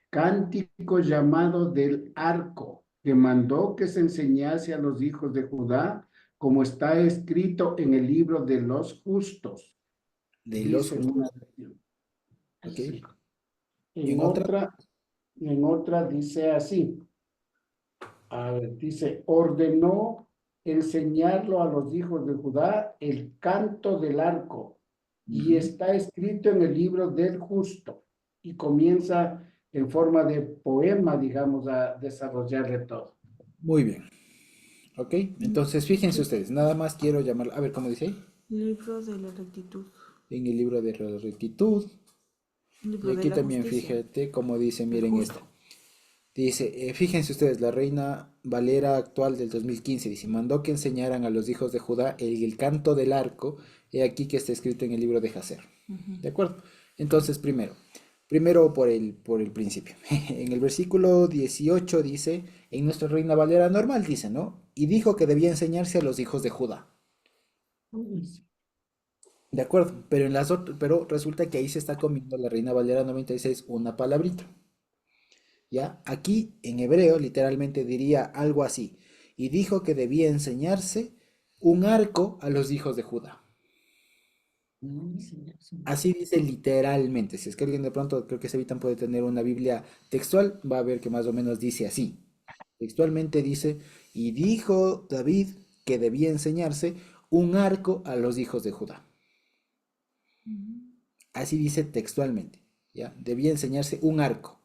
Speaker 6: cántico llamado del arco, que mandó que se enseñase a los hijos de Judá, como está escrito en el libro de los justos.
Speaker 1: De los
Speaker 6: Dice en una
Speaker 1: justos,
Speaker 6: versión.
Speaker 1: ok.
Speaker 6: Sí.
Speaker 1: En otra,
Speaker 6: En otra dice así, a ver, dice, ordenó enseñarlo a los hijos de Judá el canto del arco, y
Speaker 1: ujú,
Speaker 6: está escrito en el libro del justo, y comienza en forma de poema, digamos, a desarrollarle todo.
Speaker 1: muy bien, ok. Entonces, fíjense ustedes, nada más quiero llamar, a ver, ¿cómo dice ahí?
Speaker 5: Libro de la rectitud.
Speaker 1: En el libro de la rectitud. Y
Speaker 5: Libro de
Speaker 1: aquí
Speaker 5: la
Speaker 1: también
Speaker 5: justicia.
Speaker 1: fíjate cómo dice,
Speaker 5: El
Speaker 1: miren
Speaker 5: justo.
Speaker 1: esto. Dice, fíjense ustedes, la Reina Valera actual del 2015 dice, mandó que enseñaran a los hijos de Judá el canto del arco, he aquí que está escrito en el libro de Jacer. ¿De acuerdo? Entonces, primero por el principio. En el versículo 18 dice, en nuestra Reina Valera normal dice, ¿no? Y dijo que debía enseñarse a los hijos de Judá. De acuerdo, pero resulta que ahí se está comiendo la Reina Valera 96 una palabrita. ¿Ya? Aquí en hebreo literalmente diría algo así. Y dijo que debía enseñarse un arco a los hijos de Judá. Así dice literalmente. Si es que alguien de pronto, creo que Sevitan puede tener una Biblia textual, va a ver que más o menos dice así. Textualmente dice, y dijo David que debía enseñarse un arco a los hijos de Judá. Así dice textualmente, ¿ya? Debía enseñarse un arco.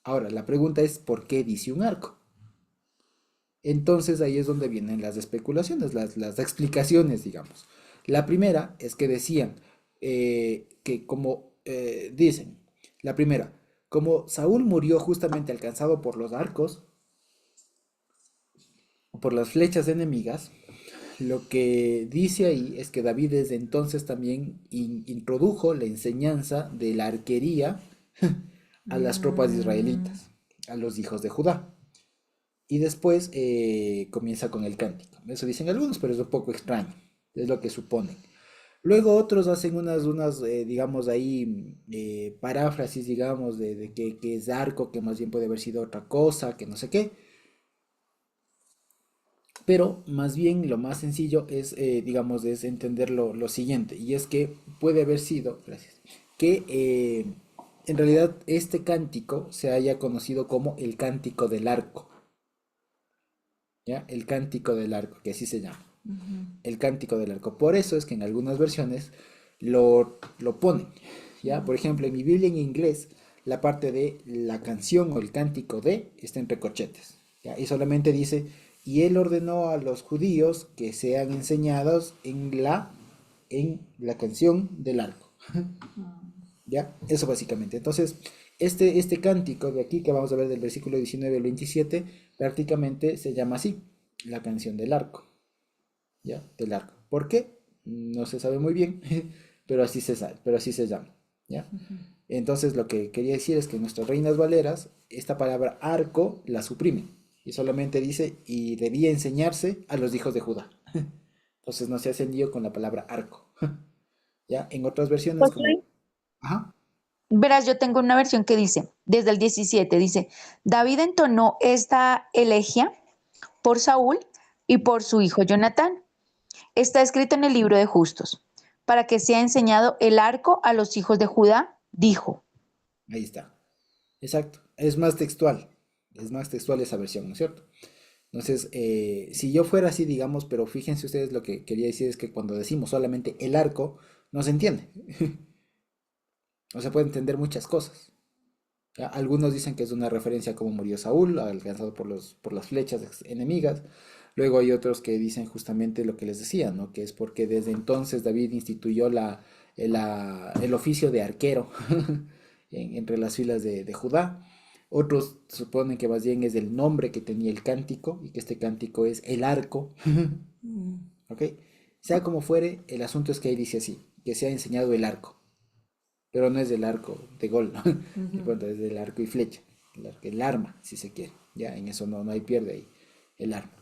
Speaker 1: Ahora, la pregunta es, ¿por qué dice un arco? Entonces ahí es donde vienen las especulaciones, las explicaciones, digamos. La primera es que decían que como dicen, la primera, como Saúl murió justamente alcanzado por los arcos, o por las flechas enemigas, lo que dice ahí es que David desde entonces también introdujo la enseñanza de la arquería a las tropas israelitas, a los hijos de Judá. Y después comienza con el cántico. Eso dicen algunos, pero es un poco extraño. Es lo que suponen. Luego otros hacen digamos ahí, paráfrasis, digamos, de que es arco, que más bien puede haber sido otra cosa, que no sé qué. Pero más bien lo más sencillo es, digamos, es entender lo siguiente. Y es que puede haber sido, gracias, que en realidad este cántico se haya conocido como el cántico del arco. ¿Ya? El cántico del arco, que así se llama. El cántico del arco. Por eso es que en algunas versiones lo ponen. ¿Ya? Por ejemplo, en mi Biblia en inglés, la parte de la canción o el cántico de está entre corchetes. ¿Ya? Y solamente dice, y él ordenó a los judíos que sean enseñados en la canción del arco. ¿Ya? Eso básicamente. Entonces, este cántico de aquí que vamos a ver del versículo 19 al 27, prácticamente se llama así, la canción del arco. ¿Ya? Del arco. ¿Por qué? No se sabe muy bien, pero así se sabe, pero así se llama. ¿Ya? Entonces, lo que quería decir es que en nuestras reinas valeras, esta palabra arco la suprimen. Y solamente dice, y debía enseñarse a los hijos de Judá. Entonces no se hace lío con la palabra arco. ¿Ya? En otras versiones como...
Speaker 7: Josué,
Speaker 1: Ajá.
Speaker 7: verás, yo tengo una versión que dice, desde el 17, dice, David entonó esta elegía por Saúl y por su hijo Jonatán. Está escrito en el libro de Justos. Para que sea enseñado el arco a los hijos de Judá, dijo.
Speaker 1: Ahí está. Exacto. Es más textual esa versión, ¿no es cierto? Entonces, si yo fuera así, digamos, pero fíjense ustedes lo que quería decir es que cuando decimos solamente el arco, no se entiende. O se puede entender muchas cosas. ¿Ya? Algunos dicen que es una referencia a cómo murió Saúl, alcanzado por las flechas enemigas. Luego hay otros que dicen justamente lo que les decía, ¿no? Que es porque desde entonces David instituyó el oficio de arquero entre las filas de Judá. Otros suponen que más bien es el nombre que tenía el cántico y que este cántico es el arco. ¿Ok? Sea como fuere, el asunto es que ahí dice así, que se ha enseñado el arco. Pero no es del arco de gol, ¿no? De pronto es del arco y flecha, el arma, si se quiere. Ya, en eso no hay pierde ahí, el arma.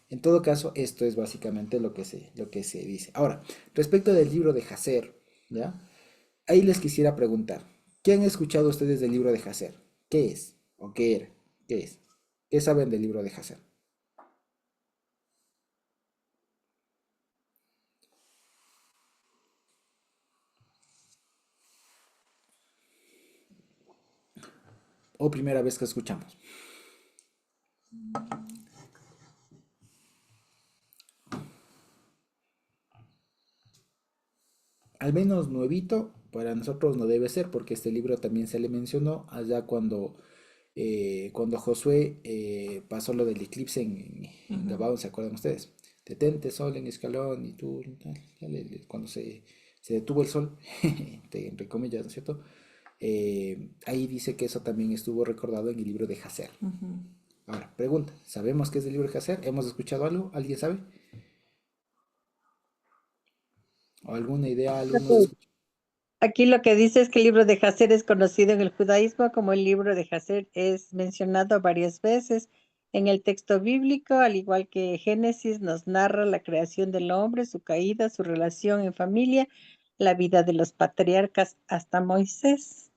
Speaker 1: En todo caso, esto es básicamente lo que se dice. Ahora, respecto del libro de Jacer, ¿ya? Ahí les quisiera preguntar, ¿qué han escuchado ustedes del libro de Jacer? ¿Qué es? ¿O qué era? ¿Qué es? ¿Qué saben del libro de Jacer? ¿O primera vez que escuchamos? Al menos nuevito, para nosotros no debe ser, porque este libro también se le mencionó allá cuando Josué pasó lo del eclipse en Gabaón, ¿se acuerdan ustedes? Detente sol en escalón y tú, tal, cuando se detuvo el sol, entre comillas, ¿no es cierto? Ahí dice que eso también estuvo recordado en el libro de Jacer. Ahora, pregunta, ¿sabemos qué es el libro de Jacer? ¿Hemos escuchado algo? ¿Alguien sabe? ¿O alguna idea? ¿Algunos
Speaker 8: Ok.
Speaker 1: escuchan?
Speaker 8: Aquí lo que dice es que el libro de Jacer es conocido en el judaísmo como el libro de Jacer. Es mencionado varias veces en el texto bíblico, al igual que Génesis nos narra la creación del hombre, su caída, su relación en familia, la vida de los patriarcas hasta Moisés.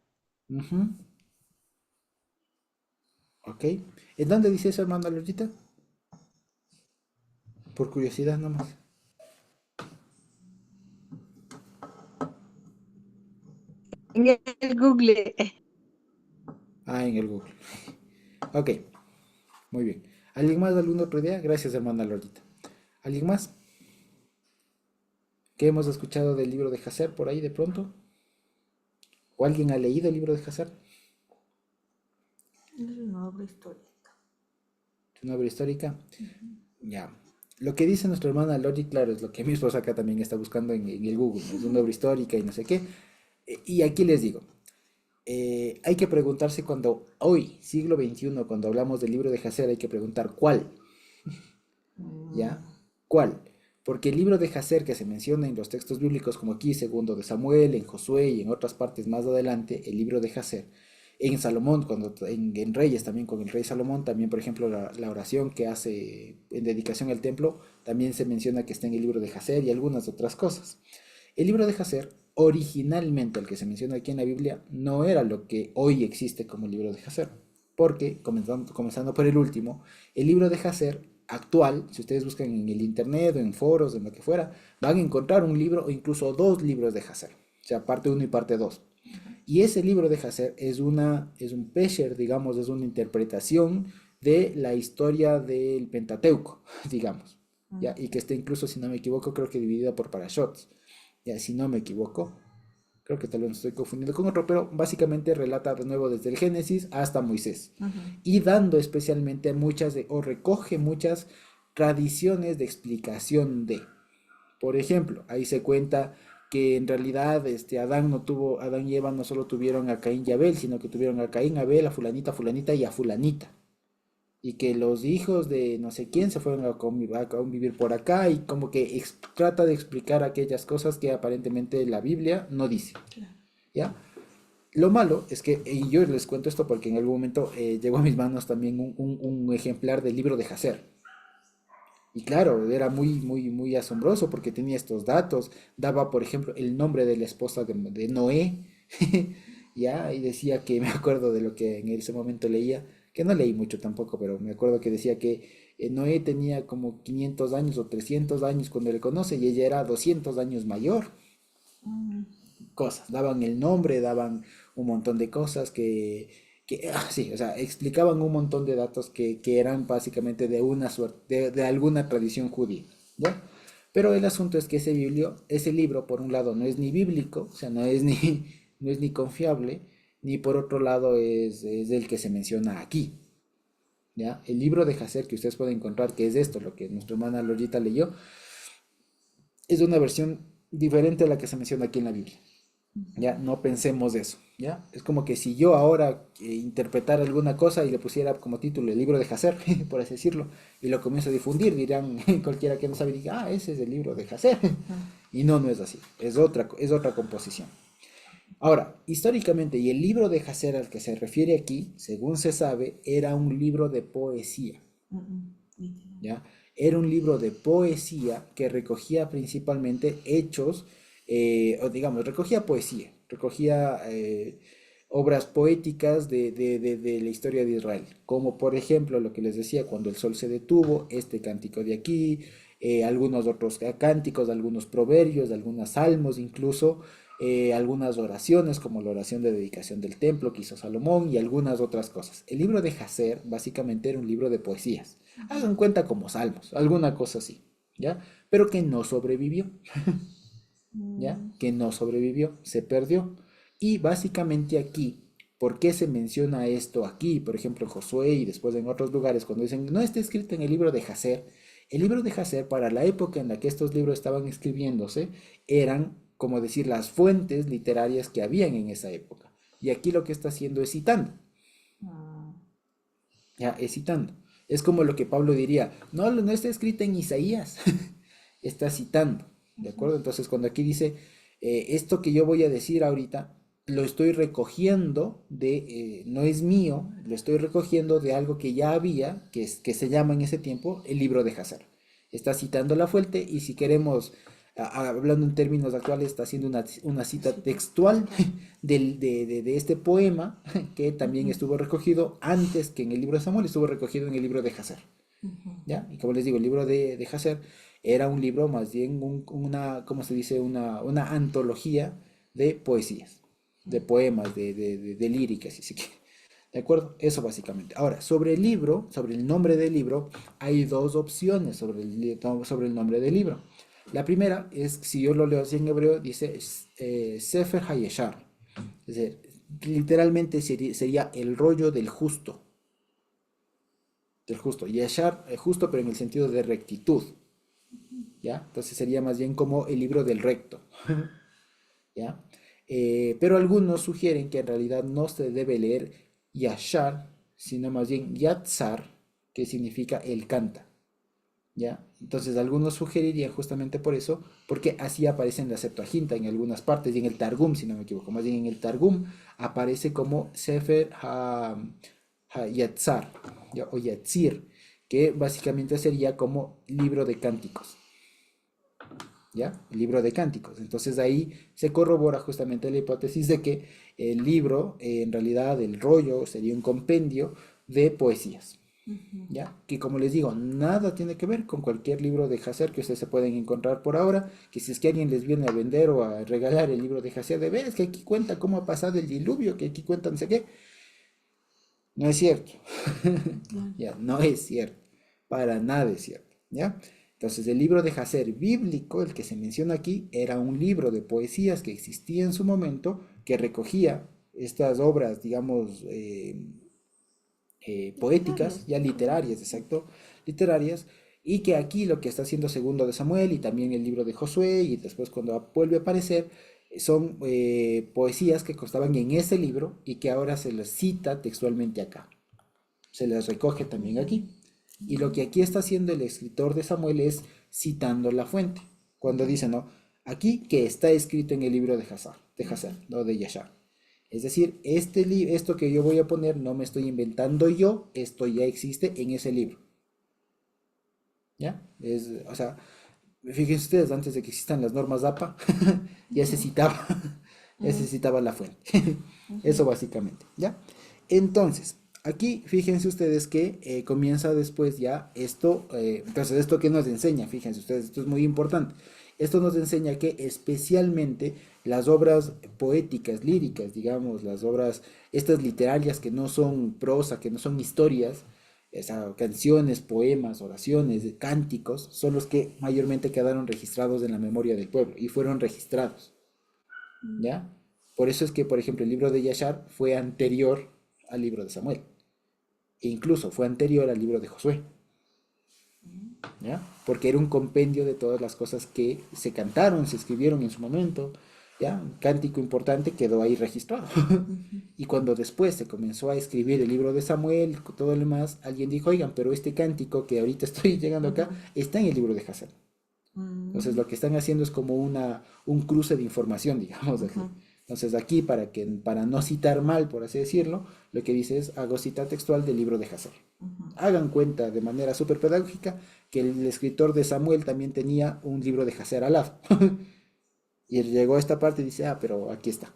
Speaker 1: Ujú. Ok. ¿En dónde dice eso, hermano Lorita? Por curiosidad nomás.
Speaker 8: En el Google,
Speaker 1: Ah, en el Google. Ok, muy bien. ¿Alguien más? ¿Alguna otra idea? Gracias, hermana Lorita. ¿Alguien más? ¿Qué hemos escuchado del libro de Hacer por ahí de pronto? ¿O alguien ha leído el libro de Hacer?
Speaker 5: Es una obra histórica.
Speaker 1: ¿Es una obra histórica? Ya. Lo que dice nuestra hermana Lori, claro, es lo que mi esposa acá también está buscando en el Google, ¿no? Es una obra histórica y no sé qué. Y aquí les digo, hay que preguntarse cuando, hoy, siglo XXI, cuando hablamos del libro de Hacer, hay que preguntar cuál, ¿ya? ¿Cuál? Porque el libro de Hacer que se menciona en los textos bíblicos, como aquí, segundo de Samuel, en Josué y en otras partes más adelante, el libro de Hacer, en Salomón, en Reyes también, con el rey Salomón, también, por ejemplo, la oración que hace en dedicación al templo, también se menciona que está en el libro de Hacer y algunas otras cosas. El libro de Hacer, originalmente el que se menciona aquí en la Biblia, no era lo que hoy existe como el libro de Hacer. Porque, comenzando por el último, el libro de Hacer actual, si ustedes buscan en el internet o en foros, en lo que fuera, van a encontrar un libro o incluso dos libros de Hacer. O sea, parte uno y parte 2. Y ese libro de Hacer es un pesher, digamos, es una interpretación de la historia del Pentateuco, digamos. ¿Ya? Y que está incluso, si no me equivoco, creo que dividida por parashots. Ya, si no me equivoco, creo que tal vez me estoy confundiendo con otro, pero básicamente relata de nuevo desde el Génesis hasta Moisés. Y dando especialmente o recoge muchas tradiciones de explicación de. Por ejemplo, ahí se cuenta que en realidad Adán y Eva no solo tuvieron a Caín y Abel, sino que tuvieron a Caín, Abel, a fulanita, fulanita y a fulanita. Y que los hijos de no sé quién se fueron a convivir por acá y como que trata de explicar aquellas cosas que aparentemente la Biblia no dice. ¿Ya? Lo malo es que, y yo les cuento esto porque en algún momento llegó a mis manos también un ejemplar del libro de Hacer. Y claro, era muy asombroso porque tenía estos datos. Daba, por ejemplo, el nombre de la esposa de Noé. Ya, y decía que, me acuerdo de lo que en ese momento leía, que no leí mucho tampoco, pero me acuerdo que decía que Noé tenía como 500 años o 300 años cuando le conoce y ella era 200 años mayor. Cosas, daban el nombre, daban un montón de cosas sí, o sea, explicaban un montón de datos que eran básicamente de una suerte, de alguna tradición judía, ¿ya? Pero el asunto es que ese libro, por un lado, no es ni bíblico, o sea, no es ni confiable, ni por otro lado es el que se menciona aquí, ¿ya? El libro de Hazer que ustedes pueden encontrar, que es esto, lo que nuestra hermana Lorita leyó, es una versión diferente a la que se menciona aquí en la Biblia. Ya, no pensemos eso, ¿ya? Es como que si yo ahora interpretara alguna cosa y le pusiera como título el libro de Hazer, por así decirlo, y lo comienzo a difundir, dirán cualquiera que no sabe, diga, ese es el libro de Hazer. Y no es así, es otra composición. Ahora, históricamente, y el libro de Hazer al que se refiere aquí, según se sabe, era un libro de poesía, ¿ya? Era un libro de poesía que recogía principalmente hechos, o digamos, recogía poesía, recogía obras poéticas de la historia de Israel, como por ejemplo lo que les decía, cuando el sol se detuvo, este cántico de aquí, algunos otros cánticos, algunos proverbios, algunos salmos incluso, algunas oraciones como la oración de dedicación del templo que hizo Salomón y algunas otras cosas. El libro de Hazer básicamente era un libro de poesías, hagan cuenta como salmos, alguna cosa así, ¿ya? Pero que no sobrevivió. ¿Ya? Que no sobrevivió, se perdió. Y básicamente aquí, ¿por qué se menciona esto aquí? Por ejemplo, en Josué y después en otros lugares, cuando dicen, no está escrito en el libro de Hazer. El libro de Hazer, para la época en la que estos libros estaban escribiéndose, eran, como decir, las fuentes literarias que habían en esa época. Y aquí lo que está haciendo es citando. Ya, es citando. Es como lo que Pablo diría, no está escrito en Isaías, está citando. ¿De acuerdo? Entonces, cuando aquí dice, esto que yo voy a decir ahorita, lo estoy recogiendo no es mío, lo estoy recogiendo de algo que ya había, que se llama en ese tiempo el libro de Hazer. Está citando la fuente y si queremos, hablando en términos actuales, está haciendo una cita textual de este poema que también estuvo recogido antes que en el libro de Samuel, estuvo recogido en el libro de Hazer. ¿Ya? Y como les digo, el libro de Hazer era un libro más bien ¿cómo se dice? Una antología de poesías, de poemas, de líricas, si se quiere. ¿De acuerdo? Eso básicamente. Ahora, sobre el libro, sobre el nombre del libro, hay dos opciones sobre el nombre del libro. La primera es, si yo lo leo así en hebreo, dice Sefer HaYeshar. Es decir, literalmente sería el rollo del justo. Del justo. Yeshar, justo, pero en el sentido de rectitud. ¿Ya? Entonces sería más bien como el libro del recto. ¿Ya? Pero algunos sugieren que en realidad no se debe leer Yashar, sino más bien Yatzar, que significa el canta. ¿Ya? Entonces algunos sugerirían justamente por eso, porque así aparece en la Septuaginta en algunas partes, y en el Targum, si no me equivoco, más bien en el Targum aparece como Sefer Yatzar, ¿ya? O Yatzir, que básicamente sería como libro de cánticos. ¿Ya? El libro de cánticos. Entonces ahí se corrobora justamente la hipótesis de que el libro, en realidad el rollo, sería un compendio de poesías. ¿Ya? Que como les digo, nada tiene que ver con cualquier libro de Hazer que ustedes se pueden encontrar por ahora, que si es que alguien les viene a vender o a regalar el libro de Hazer, de ver, es que aquí cuenta cómo ha pasado el diluvio, que aquí cuenta no sé qué. No es cierto. Ya, no es cierto. Para nada es cierto. ¿Ya? Entonces, el libro de Hazer bíblico, el que se menciona aquí, era un libro de poesías que existía en su momento, que recogía estas obras, digamos, poéticas, ya literarias, exacto, literarias, y que aquí lo que está haciendo Segundo de Samuel y también el libro de Josué, y después cuando vuelve a aparecer, son poesías que constaban en ese libro y que ahora se les cita textualmente acá. Se les recoge también aquí. Y lo que aquí está haciendo el escritor de Samuel es citando la fuente. Cuando dice, ¿no? Aquí que está escrito en el libro de Hazer, no de Yashar. Es decir, esto que yo voy a poner no me estoy inventando yo, esto ya existe en ese libro. ¿Ya? O sea, fíjense ustedes, antes de que existan las normas APA, ya se citaba la fuente. Eso básicamente, ¿ya? Entonces, Aquí, fíjense ustedes que comienza después ya esto, entonces esto que nos enseña, fíjense ustedes, esto es muy importante. Esto nos enseña que especialmente las obras poéticas, líricas, digamos, las obras, estas literarias que no son prosa, que no son historias, canciones, poemas, oraciones, cánticos, son los que mayormente quedaron registrados en la memoria del pueblo y fueron registrados, ¿ya? Por eso es que, por ejemplo, el libro de Yashar fue anterior al libro de Samuel, e incluso fue anterior al libro de Josué, ¿ya? Porque era un compendio de todas las cosas que se cantaron, se escribieron en su momento, ¿ya? Un cántico importante quedó ahí registrado. Y cuando después se comenzó a escribir el libro de Samuel, con todo lo demás, alguien dijo, oigan, pero este cántico que ahorita estoy llegando acá, está en el libro de Hasan. Entonces lo que están haciendo es como un cruce de información, digamos así. Entonces aquí, para no citar mal, por así decirlo, lo que dice es, hago cita textual del libro de Hasan. Hagan cuenta de manera súper pedagógica que el escritor de Samuel también tenía un libro de Hasan al lado. Y llegó a esta parte y dice, ah, pero aquí está.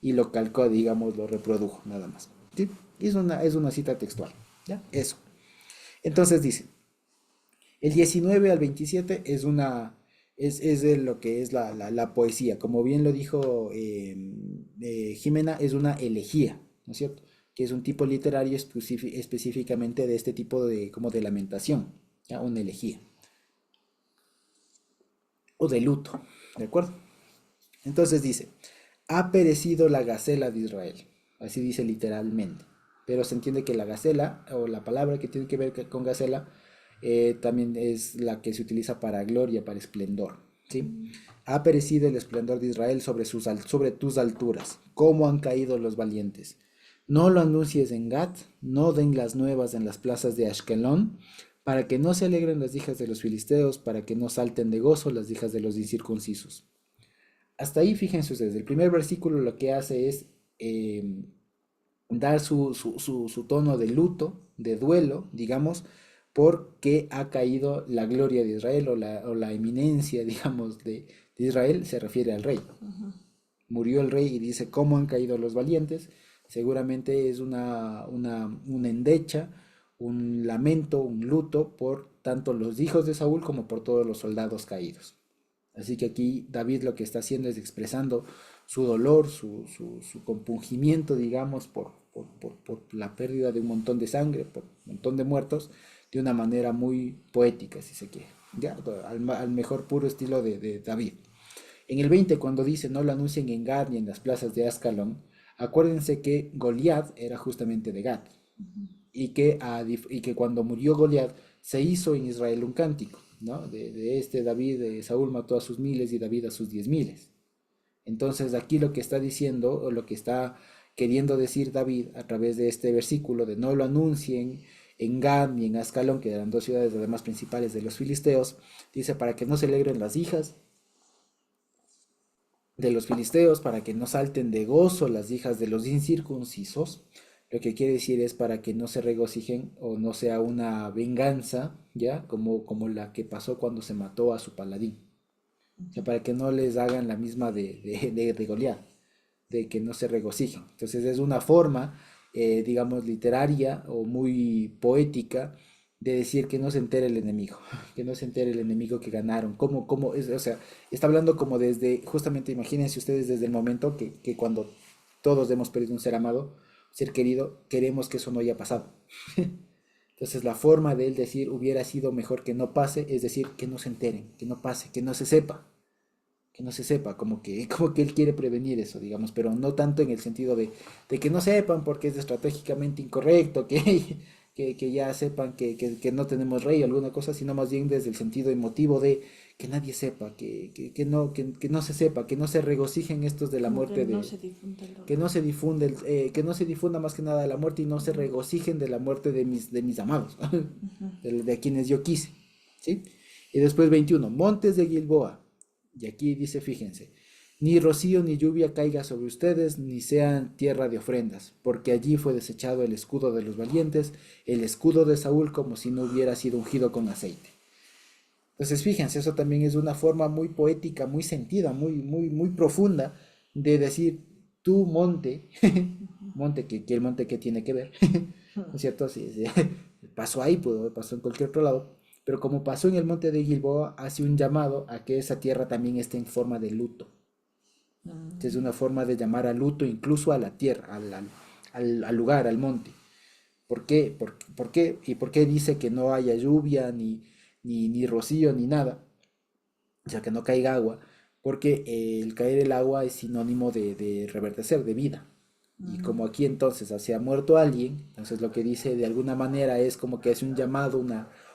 Speaker 1: Y lo calcó, digamos, lo reprodujo, nada más. ¿Sí? Es una cita textual. ¿Ya? Eso. Entonces dice, el 19 al 27 es de lo que es la poesía. Como bien lo dijo Jimena, es una elegía, ¿no es cierto? Que es un tipo literario específicamente de este tipo como de lamentación, ¿ya? Una elegía. O de luto, ¿de acuerdo? Entonces dice, ha perecido la gacela de Israel. Así dice literalmente. Pero se entiende que la gacela, o la palabra que tiene que ver con gacela, también es la que se utiliza para gloria, para esplendor, ¿sí? Ha perecido el esplendor de Israel sobre tus alturas. ¿Cómo han caído los valientes? No lo anuncies en Gat, no den las nuevas en las plazas de Ashkelón, para que no se alegren las hijas de los filisteos, para que no salten de gozo las hijas de los incircuncisos. Hasta ahí, fíjense ustedes, el primer versículo lo que hace es dar su tono de luto, de duelo, digamos, porque ha caído la gloria de Israel o la eminencia, digamos, de Israel, se refiere al rey. Murió el rey y dice, ¿cómo han caído los valientes? Seguramente es una endecha, un lamento, un luto por tanto los hijos de Saúl como por todos los soldados caídos. Así que aquí David lo que está haciendo es expresando su dolor, su compungimiento, digamos, por la pérdida de un montón de sangre, por un montón de muertos, de una manera muy poética, si se quiere, ¿ya? Al mejor puro estilo de David. En el 20, cuando dice, no lo anuncien en Gad ni en las plazas de Ascalón, acuérdense que Goliat era justamente de Gad, y que cuando murió Goliat, se hizo en Israel un cántico, ¿no? David, Saúl mató a sus miles y David a sus 10,000. Entonces aquí lo que está diciendo, o lo que está queriendo decir David a través de este versículo de no lo anuncien en Gad ni en Ascalón, que eran dos ciudades además principales de los filisteos, dice para que no se alegren las hijas de los filisteos, para que no salten de gozo las hijas de los incircuncisos. Lo que quiere decir es para que no se regocijen o no sea una venganza, ¿ya? Como la que pasó cuando se mató a su paladín. O sea, para que no les hagan la misma de Goliat, de que no se regocijen. Entonces es una forma, digamos, literaria o muy poética de decir que no se entere el enemigo, que no se entere el enemigo que ganaron. O sea, está hablando como desde, justamente imagínense ustedes desde el momento que cuando todos hemos perdido un ser amado, ser querido, queremos que eso no haya pasado. Entonces la forma de él decir hubiera sido mejor que no pase, es decir, que no se enteren, que no pase, que no se sepa, como que él quiere prevenir eso, digamos, pero no tanto en el sentido de que no sepan porque es estratégicamente incorrecto, que ya sepan que no tenemos rey o alguna cosa, sino más bien desde el sentido emotivo de que nadie sepa, que no se sepa, que no se regocijen estos de la
Speaker 5: Como
Speaker 1: muerte
Speaker 5: que
Speaker 1: de,
Speaker 5: no se difunde el
Speaker 1: que no se difunde, que no se difunda más que nada la muerte y no se regocijen de la muerte de mis amados, de quienes yo quise, ¿sí? Y después 21, montes de Gilboa, y aquí dice, fíjense, ni rocío ni lluvia caiga sobre ustedes, ni sean tierra de ofrendas, porque allí fue desechado el escudo de los valientes, el escudo de Saúl, como si no hubiera sido ungido con aceite. Entonces, fíjense, eso también es una forma muy poética, muy sentida, muy profunda de decir, tú monte, monte, que el monte que tiene que ver, ¿no es cierto? Sí, pasó ahí, pudo haber pasado en cualquier otro lado, pero como pasó en el monte de Gilboa, hace un llamado a que esa tierra también esté en forma de luto. Es una forma de llamar a luto incluso a la tierra, al lugar, al monte. ¿Por qué? ¿Por qué? ¿Y por qué dice que no haya lluvia, ni rocío, ni nada? O sea, que no caiga agua, porque el caer el agua es sinónimo de reverdecer, de vida. Y como aquí entonces se ha muerto alguien, entonces lo que dice de alguna manera es como que hace un llamado,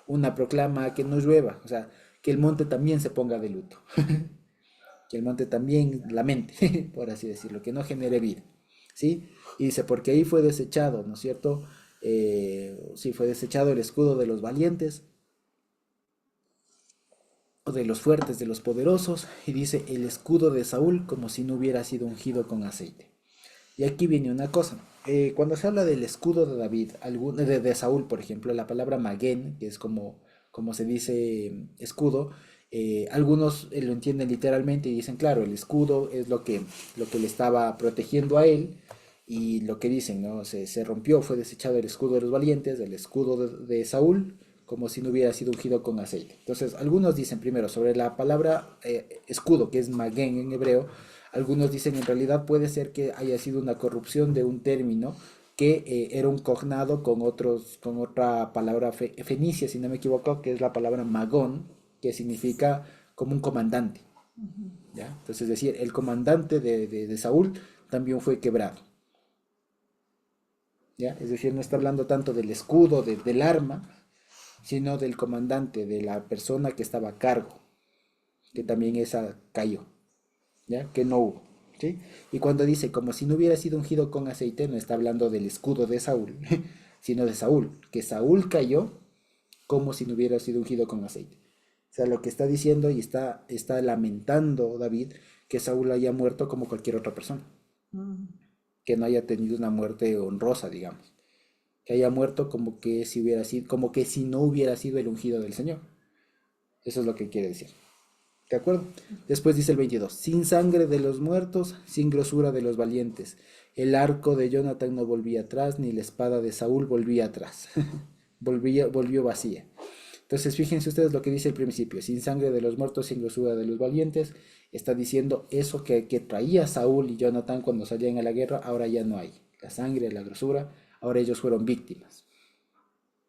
Speaker 1: una proclama a que no llueva, o sea, que el monte también se ponga de luto, que el monte también lamente, por así decirlo, que no genere vida, ¿sí? Y dice, porque ahí fue desechado, ¿no es cierto? Sí, fue desechado el escudo de los valientes, o de los fuertes, de los poderosos, y dice el escudo de Saúl como si no hubiera sido ungido con aceite. Y aquí viene una cosa, cuando se habla del escudo de David, de Saúl, por ejemplo, la palabra maguen, que es como se dice escudo, algunos lo entienden literalmente y dicen, claro, el escudo es lo que le estaba protegiendo a él, y lo que dicen, ¿no? Se rompió, fue desechado el escudo de los valientes, el escudo de Saúl, como si no hubiera sido ungido con aceite. Entonces, algunos dicen primero sobre la palabra escudo, que es maguen en hebreo, algunos dicen en realidad puede ser que haya sido una corrupción de un término que era un cognado con otra palabra fenicia, si no me equivoco, que es la palabra magón, que significa como un comandante. ¿Ya? Entonces, es decir, el comandante de Saúl también fue quebrado. ¿Ya? Es decir, no está hablando tanto del escudo, del arma, sino del comandante, de la persona que estaba a cargo, que también esa cayó. ¿Ya? Que no hubo, ¿sí? Y cuando dice como si no hubiera sido ungido con aceite, no está hablando del escudo de Saúl, sino de Saúl, que Saúl cayó como si no hubiera sido ungido con aceite. O sea, lo que está diciendo y está lamentando David que Saúl haya muerto como cualquier otra persona, que no haya tenido una muerte honrosa, digamos, que haya muerto como que si hubiera sido, como que si no hubiera sido el ungido del Señor. Eso es lo que quiere decir. ¿De acuerdo? Después dice el 22, sin sangre de los muertos, sin grosura de los valientes. El arco de Jonathan no volvía atrás, ni la espada de Saúl volvía atrás. Volvió vacía. Entonces, fíjense ustedes lo que dice el principio, sin sangre de los muertos, sin grosura de los valientes. Está diciendo eso que traía Saúl y Jonathan cuando salían a la guerra, ahora ya no hay. La sangre, la grosura, ahora ellos fueron víctimas.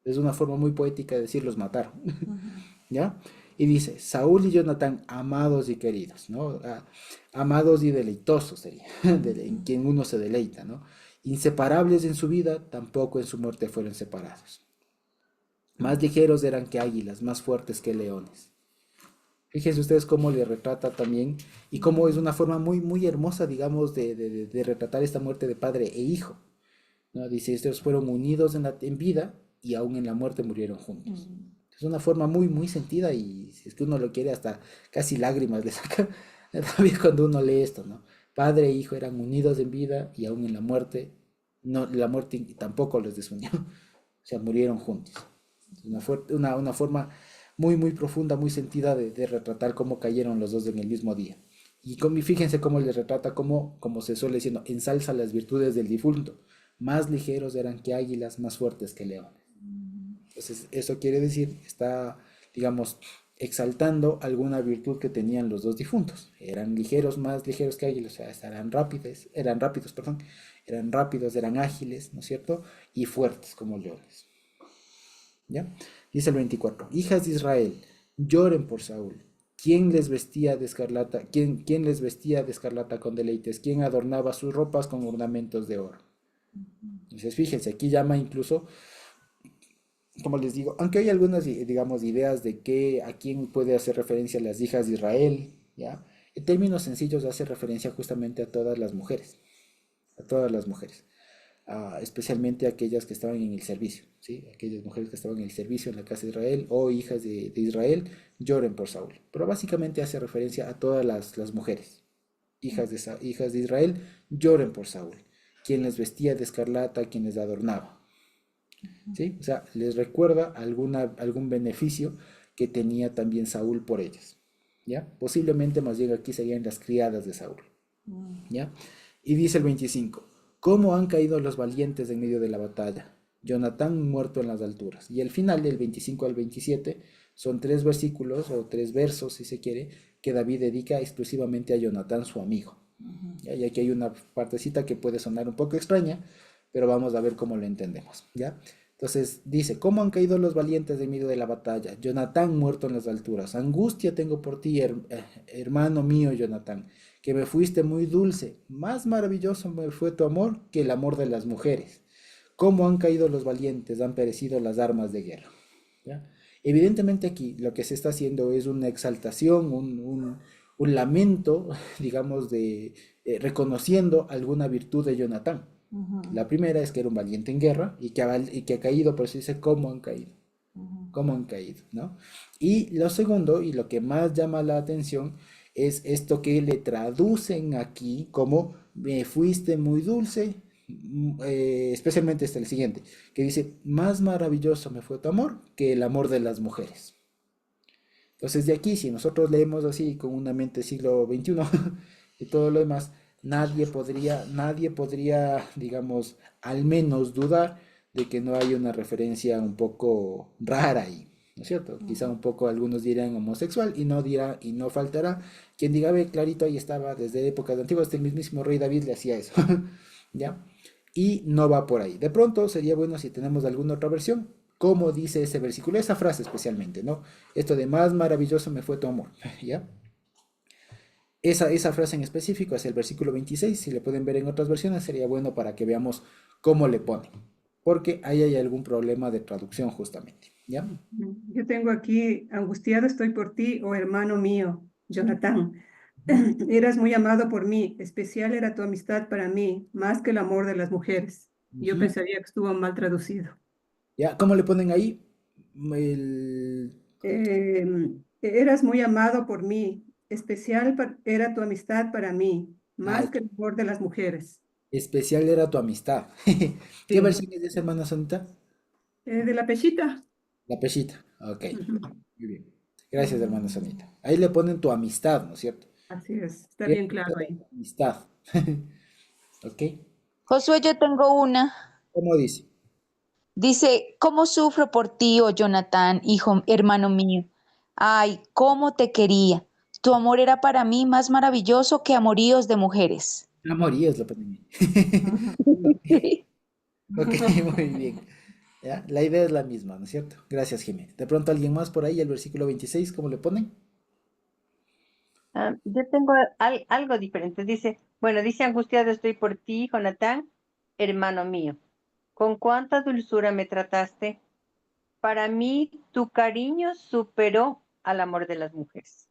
Speaker 1: Es una forma muy poética de decir los mataron. ¿Ya? Y dice, Saúl y Jonatán, amados y queridos, ¿no? Amados y deleitosos sería, en quien uno se deleita, ¿no? Inseparables en su vida, tampoco en su muerte fueron separados. Más ligeros eran que águilas, más fuertes que leones. Fíjense ustedes cómo le retrata también, y cómo es una forma muy, muy hermosa, digamos, de retratar esta muerte de padre e hijo, ¿no? Dice, estos fueron unidos en vida y aún en la muerte murieron juntos. Es una forma muy, muy sentida y si es que uno lo quiere hasta casi lágrimas le saca también cuando uno lee esto, ¿no? Padre e hijo eran unidos en vida y aún en la muerte, no, la muerte tampoco los desunió, o sea, murieron juntos. Una forma muy, muy profunda, muy sentida de retratar cómo cayeron los dos en el mismo día. Y fíjense cómo les retrata, como se suele diciendo, ensalza las virtudes del difunto. Más ligeros eran que águilas, más fuertes que leones. Entonces, eso quiere decir, está, digamos, exaltando alguna virtud que tenían los dos difuntos. Eran ligeros, más ligeros que águilas, o sea, eran rápidos, perdón, eran rápidos, eran ágiles, ¿no es cierto? Y fuertes como leones. ¿Ya? Dice el 24, hijas de Israel, lloren por Saúl. ¿Quién les vestía de escarlata? ¿Quién les vestía de escarlata con deleites? ¿Quién adornaba sus ropas con ornamentos de oro? Entonces, fíjense, aquí llama incluso, como les digo, aunque hay algunas, digamos, ideas de a quién puede hacer referencia las hijas de Israel, ¿ya? En términos sencillos hace referencia justamente a todas las mujeres, especialmente a aquellas que estaban en el servicio, ¿sí? Aquellas mujeres que estaban en el servicio en la casa de Israel o hijas de Israel, lloren por Saúl. Pero básicamente hace referencia a todas las mujeres, hijas de Israel, lloren por Saúl, quien les vestía de escarlata, quien les adornaba. ¿Sí? O sea, les recuerda algún beneficio que tenía también Saúl por ellas, ¿ya? Posiblemente más bien aquí serían las criadas de Saúl, ¿ya? Y dice el 25, ¿Cómo han caído los valientes en medio de la batalla? Jonatán muerto en las alturas. Y el final del 25 al 27 son tres versículos o tres versos, si se quiere, que David dedica exclusivamente a Jonatán, su amigo. ¿Ya? Y aquí hay una partecita que puede sonar un poco extraña, pero vamos a ver cómo lo entendemos, ¿ya? Entonces dice, ¿cómo han caído los valientes en medio de la batalla? Jonatán muerto en las alturas. Angustia tengo por ti, hermano mío, Jonatán, que me fuiste muy dulce. Más maravilloso me fue tu amor que el amor de las mujeres. ¿Cómo han caído los valientes? Han perecido las armas de guerra. ¿Ya? Evidentemente aquí lo que se está haciendo es una exaltación, un lamento, digamos, de reconociendo alguna virtud de Jonatán. La primera es que era un valiente en guerra y que ha caído, por eso dice cómo han caído, cómo han caído, ¿no? Y lo segundo, y lo que más llama la atención, es esto que le traducen aquí como me fuiste muy dulce, especialmente el siguiente, que dice, más maravilloso me fue tu amor que el amor de las mujeres. Entonces de aquí, si nosotros leemos así con una mente siglo XXI y todo lo demás, nadie podría, digamos, al menos dudar de que no hay una referencia un poco rara ahí, ¿no es cierto? Quizá un poco algunos dirán homosexual y no faltará quien diga, ve, clarito, ahí estaba desde épocas antiguas, este mismísimo rey David le hacía eso, ¿ya? Y no va por ahí. De pronto sería bueno si tenemos alguna otra versión, como dice ese versículo, esa frase especialmente, ¿no? Esto de más maravilloso me fue tu amor, ¿ya? Esa frase en específico es el versículo 26, si le pueden ver en otras versiones sería bueno para que veamos cómo le ponen, porque ahí hay algún problema de traducción justamente, ¿ya?
Speaker 9: Yo tengo aquí, angustiado estoy por ti, oh hermano mío, Jonatán. Eras muy amado por mí, especial era tu amistad para mí, más que el amor de las mujeres. Yo
Speaker 1: Ujú.
Speaker 9: pensaría que estuvo mal traducido.
Speaker 1: ¿Ya? ¿Cómo le ponen ahí? El...
Speaker 9: Eras muy amado por mí, especial era tu amistad para mí,
Speaker 1: Ah,
Speaker 9: más que el amor de las mujeres.
Speaker 1: especial era tu amistad. ¿Qué
Speaker 9: Sí.
Speaker 1: versión es de esa, hermana Sonita?
Speaker 9: De la pechita.
Speaker 1: La pechita. Ok,
Speaker 9: Ujú.
Speaker 1: muy bien. Gracias, hermana Sonita. Ahí le ponen tu amistad, ¿no es cierto?
Speaker 9: Así es, está
Speaker 1: Era
Speaker 9: bien claro ahí.
Speaker 1: tu amistad. Ok.
Speaker 7: Josué, yo tengo una.
Speaker 1: ¿Cómo dice?
Speaker 7: Dice, ¿cómo sufro por ti, oh Jonatán, hijo, hermano mío? Ay, cómo te quería. Tu amor era para mí más maravilloso que amoríos de mujeres.
Speaker 1: Amoríos lo ponen ahí. Ok, muy bien. ¿Ya? La idea es la misma, ¿no es cierto? Gracias, Jiménez. De pronto alguien más por ahí, el versículo 26, ¿cómo le ponen?
Speaker 8: Yo tengo algo diferente. Dice, bueno, dice, angustiado estoy por ti, Jonatán, hermano mío. Con cuánta dulzura me trataste. Para mí, tu cariño superó al amor de las mujeres.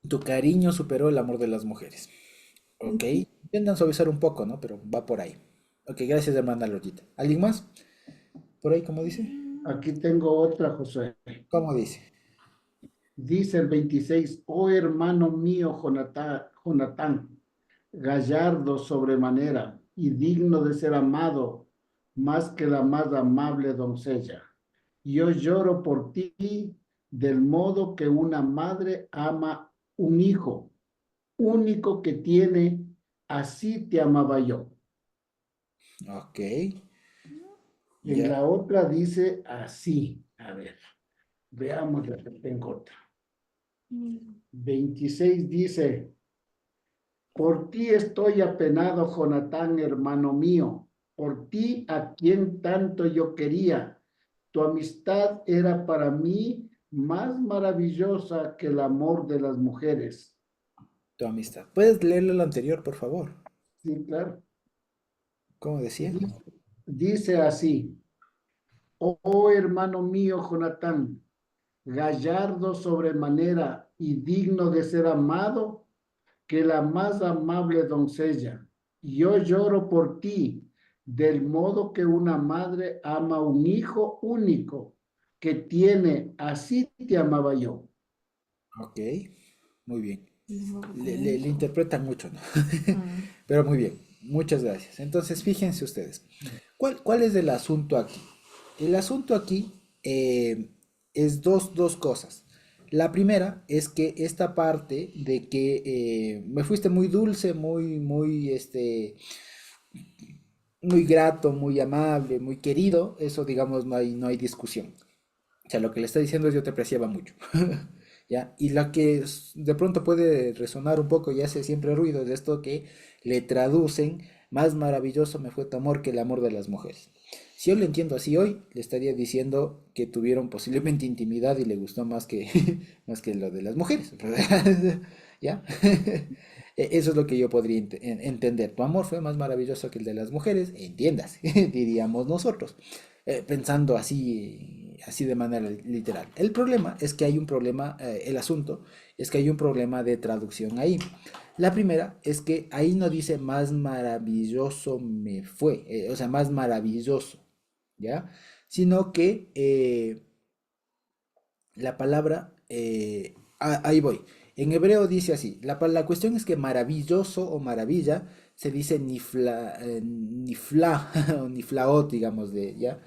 Speaker 1: Tu cariño superó el amor de las mujeres. Ok. Intentan suavizar un poco, ¿no? Pero va por ahí. Ok, gracias, hermana Lorita. ¿Alguien más? Por ahí, ¿cómo dice?
Speaker 6: Aquí tengo otra, José.
Speaker 1: ¿Cómo dice?
Speaker 6: Dice el 26, oh hermano mío, Jonatán, gallardo sobremanera y digno de ser amado más que la más amable doncella. Yo lloro por ti del modo que una madre ama un hijo único que tiene, así te amaba yo.
Speaker 1: Ok.
Speaker 6: En
Speaker 1: Ya.
Speaker 6: la otra dice así, a ver, veamos la que tengo otra. 26 dice, por ti estoy apenado, Jonatán, hermano mío, por ti a quien tanto yo quería. Tu amistad era para mí más maravillosa que el amor de las mujeres.
Speaker 1: Tu amistad. ¿Puedes leerlo lo anterior, por favor?
Speaker 6: Sí, claro.
Speaker 1: ¿Cómo decía?
Speaker 6: Dice así, oh hermano mío, Jonatán, gallardo sobremanera y digno de ser amado que la más amable doncella. Yo lloro por ti, del modo que una madre ama a un hijo único que tiene, así te amaba yo.
Speaker 1: Ok. Muy bien. Le interpretan mucho, ¿no? Pero muy bien. Muchas gracias. Entonces, fíjense ustedes. ¿Cuál es el asunto aquí? El asunto aquí es dos cosas. La primera es que esta parte de que me fuiste muy dulce, muy, muy, muy grato, muy amable, muy querido, eso digamos no hay discusión. O sea, lo que le está diciendo es yo te apreciaba mucho. ¿Ya? Y lo que de pronto puede resonar un poco y hace siempre ruido es esto que le traducen, más maravilloso me fue tu amor que el amor de las mujeres. Si yo lo entiendo así hoy, le estaría diciendo que tuvieron posiblemente intimidad y le gustó más que, más que lo de las mujeres. ¿Ya? Eso es lo que yo podría entender. Tu amor fue más maravilloso que el de las mujeres, entiendas, diríamos nosotros, pensando así de manera literal. El problema es que hay un problema, el asunto es que hay un problema de traducción ahí. La primera es que ahí no dice más maravilloso me fue, o sea, más maravilloso, ¿ya? Sino que la palabra, ahí voy. En hebreo dice así, la cuestión es que maravilloso o maravilla se dice nifla o niflaot, digamos, ¿ya?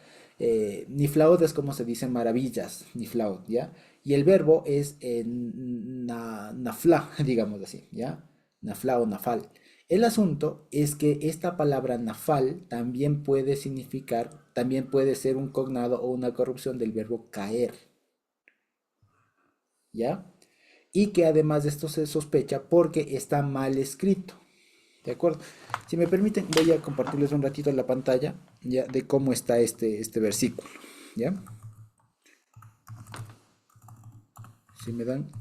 Speaker 1: Niflaot es como se dicen maravillas, niflaot, ¿ya? Y el verbo es nafla, digamos así, ¿ya? Nafla o nafal. El asunto es que esta palabra nafal también puede significar, también puede ser un cognado o una corrupción del verbo caer. ¿Ya? Y que además de esto se sospecha porque está mal escrito, ¿de acuerdo? Si me permiten, voy a compartirles un ratito en la pantalla, ¿ya? De cómo está este versículo, ¿ya? Si me dan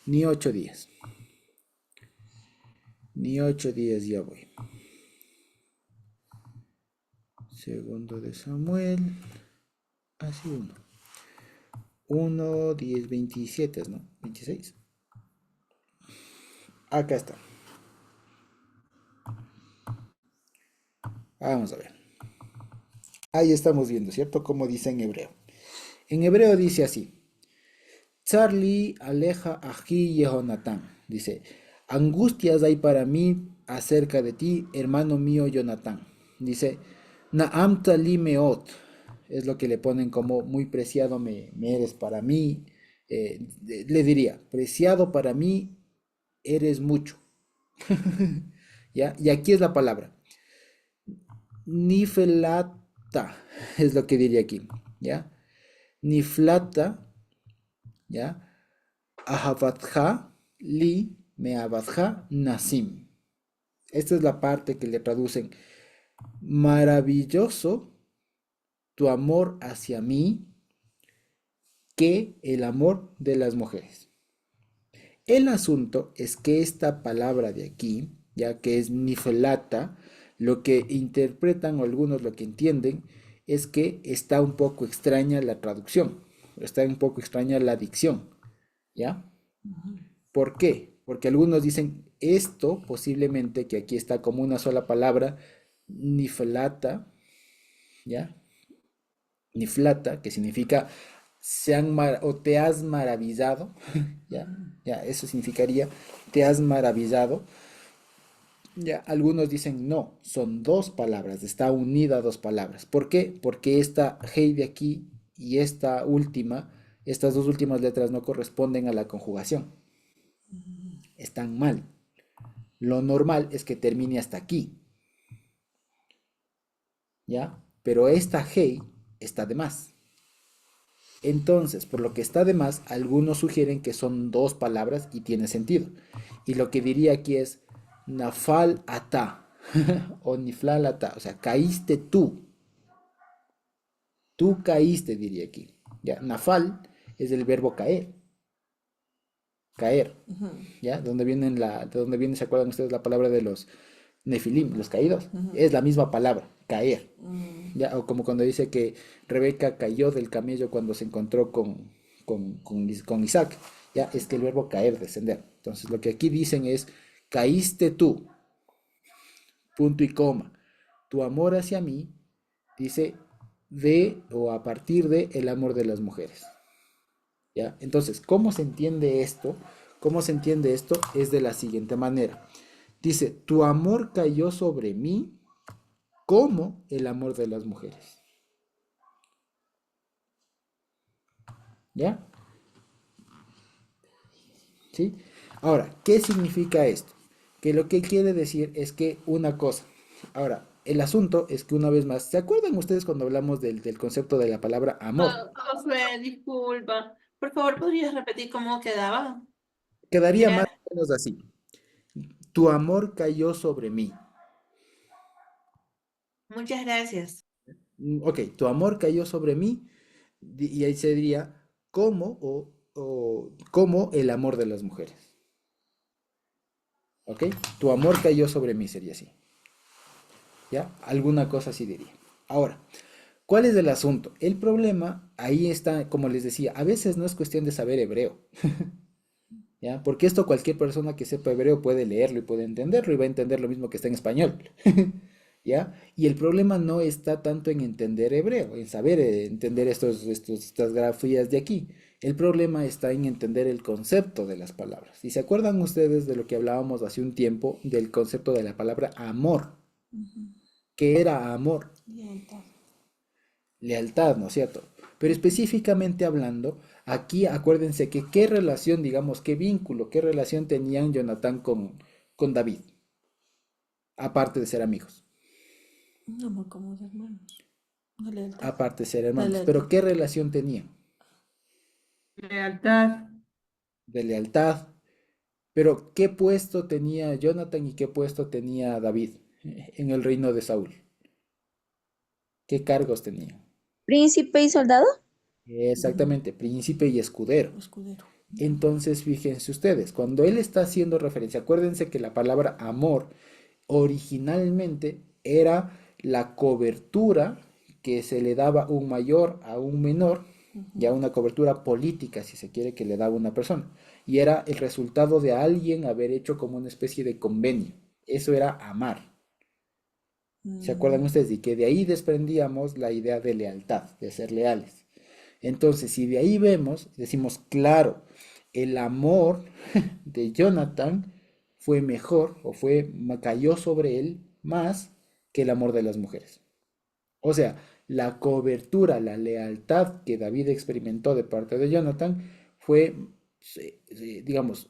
Speaker 1: ni 8 días, ni 8 días ya voy. Segundo de Samuel, así 10, 27, ¿no? 26. Acá está. Vamos a ver. Ahí estamos viendo, ¿cierto? Como dice en hebreo. En hebreo dice así. Charlie aleja ají Yehonatán. Dice, angustias hay para mí acerca de ti, hermano mío Jonatán. Dice, Naamta li meot. Es lo que le ponen como muy preciado me eres para mí. Le diría, preciado para mí eres mucho. ¿Ya? Y aquí es la palabra. Nifelata es lo que diría aquí. ¿Ya? Niflata, ¿ya? Ahavatja li meavatja nasim. Esta es la parte que le traducen. Maravilloso tu amor hacia mí que el amor de las mujeres. El asunto es que esta palabra de aquí, ya que es nifelata, lo que interpretan o algunos lo que entienden es que está un poco extraña la traducción, está un poco extraña la dicción, ¿ya? ¿Por qué? Porque algunos dicen esto posiblemente que aquí está como una sola palabra, nifelata, ¿ya? Niflata, que significa o te has maravillado, ¿ya? Ya, eso significaría te has maravillado. Ya, algunos dicen no, son dos palabras, está unida a dos palabras. ¿Por qué? Porque esta hey de aquí y esta última, estas dos últimas letras no corresponden a la conjugación. Están mal. Lo normal es que termine hasta aquí. ¿Ya? Pero esta hey está de más. Entonces, por lo que está de más, algunos sugieren que son dos palabras y tiene sentido. Y lo que diría aquí es nafal ata o niflal ata, o sea, caíste tú. Tú caíste, diría aquí. Ya, nafal es el verbo caer. Caer. ¿Ya? ¿De dónde viene, se acuerdan ustedes la palabra de los nefilim, los caídos? Es la misma palabra, caer. ¿Ya? O como cuando dice que Rebeca cayó del camello cuando se encontró con Isaac. ¿Ya? Es que el verbo caer, descender. Entonces lo que aquí dicen es, caíste tú, punto y coma. Tu amor hacia mí, dice, de o a partir de el amor de las mujeres. ¿Ya? Entonces, ¿cómo se entiende esto? ¿Cómo se entiende esto? Es de la siguiente manera. Dice, tu amor cayó sobre mí como el amor de las mujeres. ¿Ya? ¿Sí? Ahora, ¿qué significa esto? Que lo que quiere decir es que una cosa. Ahora, el asunto es que una vez más, ¿se acuerdan ustedes cuando hablamos del concepto de la palabra amor?
Speaker 10: Josué, disculpa. Por favor, ¿podrías repetir cómo quedaba?
Speaker 1: Quedaría más
Speaker 10: Era,
Speaker 1: o menos así. Tu amor cayó sobre mí.
Speaker 10: muchas gracias.
Speaker 1: Ok, tu amor cayó sobre mí y ahí se diría como como el amor de las mujeres. ¿Ok? Tu amor cayó sobre mí sería así. ¿Ya? Alguna cosa así diría. Ahora, ¿cuál es el asunto? El problema ahí está, como les decía, a veces no es cuestión de saber hebreo. ¿Ya? Porque esto cualquier persona que sepa hebreo puede leerlo y puede entenderlo y va a entender lo mismo que está en español. ¿Ya? Y el problema no está tanto en entender hebreo, en saber entender estas grafías de aquí. El problema está en entender el concepto de las palabras. Y se acuerdan ustedes de lo que hablábamos hace un tiempo del concepto de la palabra amor. ¿Qué era amor?
Speaker 5: Lealtad.
Speaker 1: Lealtad, ¿no es cierto? Pero específicamente hablando, aquí acuérdense que qué relación, digamos, qué vínculo, qué relación tenían Jonatán con David, aparte de ser amigos,
Speaker 5: Un amor como de hermanos. Una lealtad.
Speaker 1: aparte de ser
Speaker 5: La
Speaker 1: hermanos, pero
Speaker 5: lealtad.
Speaker 1: qué relación tenían
Speaker 9: Lealtad.
Speaker 1: de lealtad, pero qué puesto tenía Jonatán y qué puesto tenía David en el reino de Saúl, qué cargos tenían.
Speaker 7: Príncipe y soldado.
Speaker 1: Exactamente, príncipe y escudero.
Speaker 5: Escudero.
Speaker 1: Entonces, fíjense ustedes, cuando él está haciendo referencia, acuérdense que la palabra amor originalmente era la cobertura que se le daba a un mayor a un menor, ya una cobertura política, si se quiere, que le daba una persona. Y era el resultado de alguien haber hecho como una especie de convenio. Eso era amar. ¿Se acuerdan ustedes? Y que de ahí desprendíamos la idea de lealtad, de ser leales. Entonces, si de ahí vemos, decimos, claro, el amor de Jonathan fue mejor o cayó sobre él más que el amor de las mujeres. O sea, la cobertura, la lealtad que David experimentó de parte de Jonathan fue, digamos,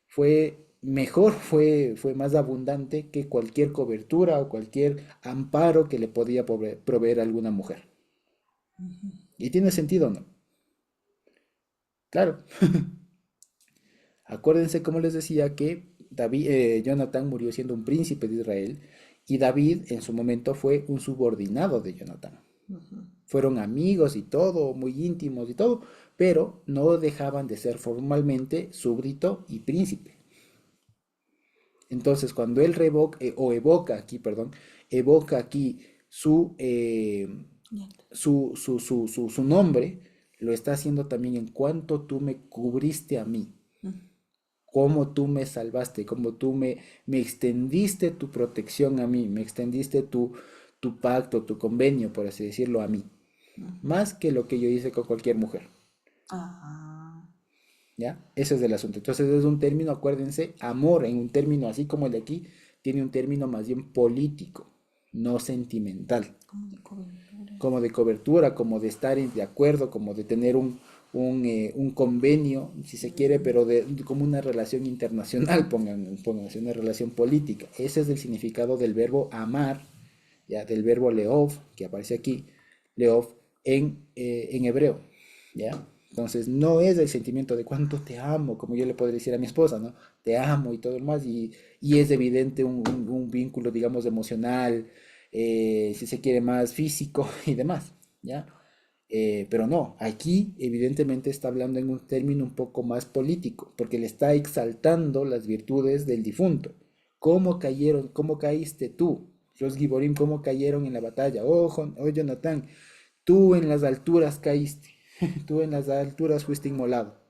Speaker 1: fue mejor, fue más abundante que cualquier cobertura o cualquier amparo que le podía proveer alguna mujer. ¿Y tiene sentido o no? Claro. Acuérdense, como les decía, que Jonathan murió siendo un príncipe de Israel y David en su momento fue un subordinado de Jonathan. Fueron amigos y todo, muy íntimos y todo, pero no dejaban de ser formalmente súbdito y príncipe. Entonces, cuando él evoca aquí, perdón, evoca aquí su nombre, lo está haciendo también en cuanto tú me cubriste a mí, cómo tú me salvaste, cómo tú me extendiste tu protección a mí, me extendiste tu pacto, tu convenio, por así decirlo, a mí, más que lo que yo hice con cualquier mujer. ¿Ya? Ese es el asunto. Entonces es un término, acuérdense, amor en un término así como el de aquí, tiene un término más bien político, no sentimental.
Speaker 5: Como de cobertura.
Speaker 1: Como de cobertura, como de estar de acuerdo, como de tener un convenio, si se quiere, pero como una relación internacional, pónganse una relación política. Ese es el significado del verbo amar, ya, del verbo leov, que aparece aquí, leov, en hebreo, ¿ya? Entonces, no es el sentimiento de cuánto te amo, como yo le podría decir a mi esposa, ¿no? Te amo y todo lo más, y es evidente un vínculo, digamos, emocional, si se quiere más físico y demás, ¿ya? Pero no, aquí evidentemente está hablando en un término un poco más político, porque le está exaltando las virtudes del difunto. ¿Cómo cayeron, cómo caíste tú? Los Giborim, ¿cómo cayeron en la batalla? Oh Jonatán, tú en las alturas caíste, tú en las alturas fuiste inmolado.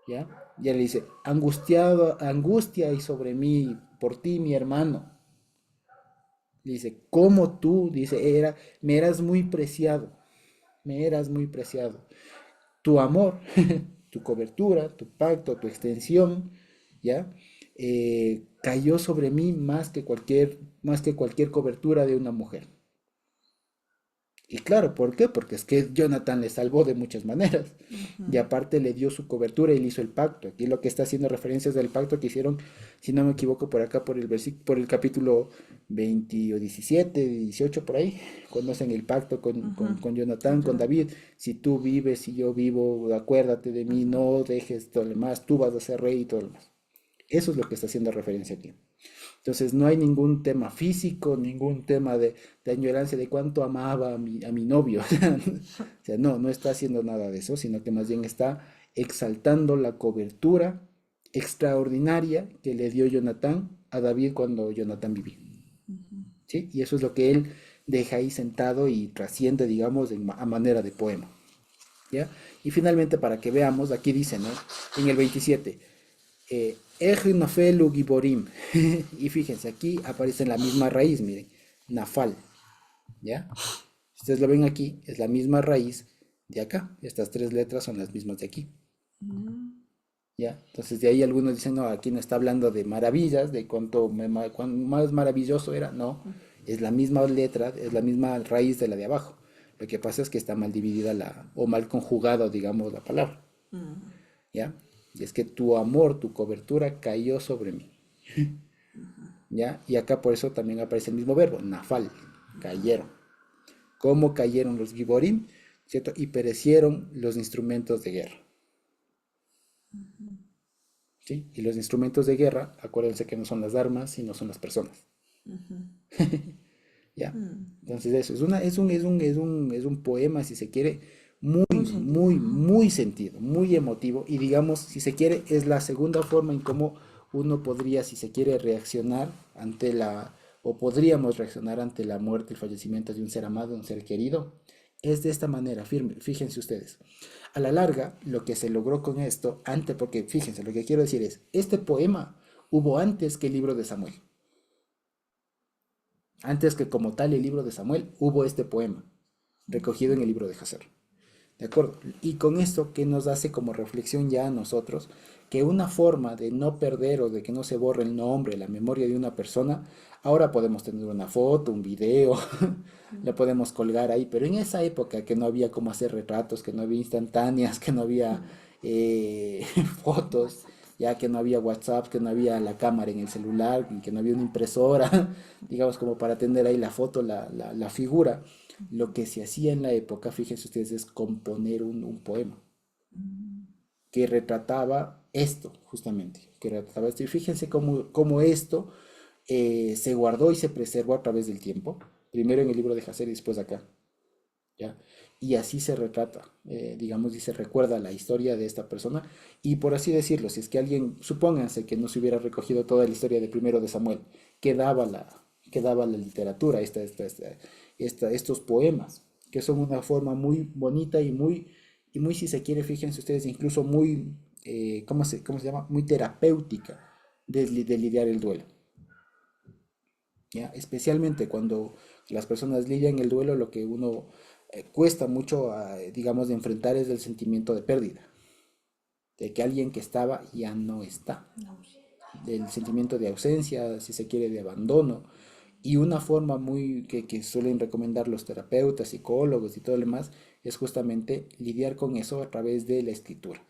Speaker 1: ¿Ya? Ya le dice, angustiado, angustia y sobre mí, por ti, mi hermano. Dice, como tú, dice, me eras muy preciado, me eras muy preciado. Tu amor, tu cobertura, tu pacto, tu extensión, ¿ya? Cayó sobre mí más que cualquier cobertura de una mujer. Y claro, ¿por qué? Porque es que Jonathan le salvó de muchas maneras. Y aparte le dio su cobertura y le hizo el pacto. Aquí lo que está haciendo referencias del pacto que hicieron, si no me equivoco, por acá, por el capítulo 20 o 17, 18, por ahí, cuando hacen el pacto con Jonathan, con David. Si tú vives, si yo vivo, acuérdate de mí, no dejes todo lo demás, tú vas a ser rey y todo lo demás. Eso es lo que está haciendo referencia aquí. Entonces no hay ningún tema físico, ningún tema de añoranza de cuánto amaba a mi novio. O sea, no, no está haciendo nada de eso, sino que más bien está exaltando la cobertura extraordinaria que le dio Jonatán a David cuando Jonatán vivía. ¿Sí? Y eso es lo que él deja ahí sentado y trasciende, digamos, a manera de poema. ¿Ya? Y finalmente, para que veamos, aquí dice, ¿no? En el 27, Ej nafelu giborim. Y fíjense, aquí aparece la misma raíz, miren, nafal, ¿ya? Ustedes lo ven aquí, es la misma raíz de acá. Estas tres letras son las mismas de aquí, ¿ya? Entonces de ahí algunos dicen, no, aquí no está hablando de maravillas, de cuánto más maravilloso era, no, es la misma letra, es la misma raíz de la de abajo. Lo que pasa es que está mal dividida o mal conjugado, digamos, la palabra, ¿ya? Y es que tu amor, tu cobertura cayó sobre mí, ¿ya? Y acá por eso también aparece el mismo verbo, nafal, cayeron. ¿Cómo cayeron los giborim? ¿Cierto? Y perecieron los instrumentos de guerra. ¿Sí? Y los instrumentos de guerra, acuérdense que no son las armas, sino son las personas. ¿Ya? Entonces eso, es un poema, si se quiere, muy sentido, muy emotivo, y digamos, si se quiere, es la segunda forma en cómo uno podría, si se quiere, reaccionar o podríamos reaccionar ante la muerte, el fallecimiento de un ser amado, un ser querido. Es de esta manera, firme, fíjense ustedes. A la larga, lo que se logró con esto, porque fíjense, lo que quiero decir es, este poema hubo antes que el libro de Samuel. Antes que como tal el libro de Samuel, hubo este poema, recogido en el libro de Jasher. ¿De acuerdo? Y con esto que nos hace como reflexión ya a nosotros, que una forma de no perder o de que no se borre el nombre, la memoria de una persona, ahora podemos tener una foto, un video, la podemos colgar ahí, pero en esa época que no había cómo hacer retratos, que no había instantáneas, que no había fotos, ya que no había WhatsApp, que no había la cámara en el celular, que no había una impresora, digamos, como para tener ahí la foto, la figura. Lo que se hacía en la época, fíjense ustedes, es componer un poema que retrataba esto, justamente, que retrataba esto. Y fíjense cómo esto se guardó y se preservó a través del tiempo, primero en el libro de Jasher y después acá, ¿ya? Y así se retrata, digamos, y se recuerda la historia de esta persona. Y por así decirlo, si es que alguien, supónganse que no se hubiera recogido toda la historia de primero de Samuel, quedaba la literatura, estos poemas, que son una forma muy bonita y muy, si se quiere, fíjense ustedes, incluso muy, ¿cómo se llama? Muy terapéutica de lidiar el duelo. ¿Ya? Especialmente cuando las personas lidian el duelo, lo que uno cuesta mucho, digamos, de enfrentar es el sentimiento de pérdida, de que alguien que estaba ya no está, del sentimiento de ausencia, si se quiere, de abandono. Y una forma que suelen recomendar los terapeutas, psicólogos y todo lo demás, es justamente lidiar con eso a través de la escritura.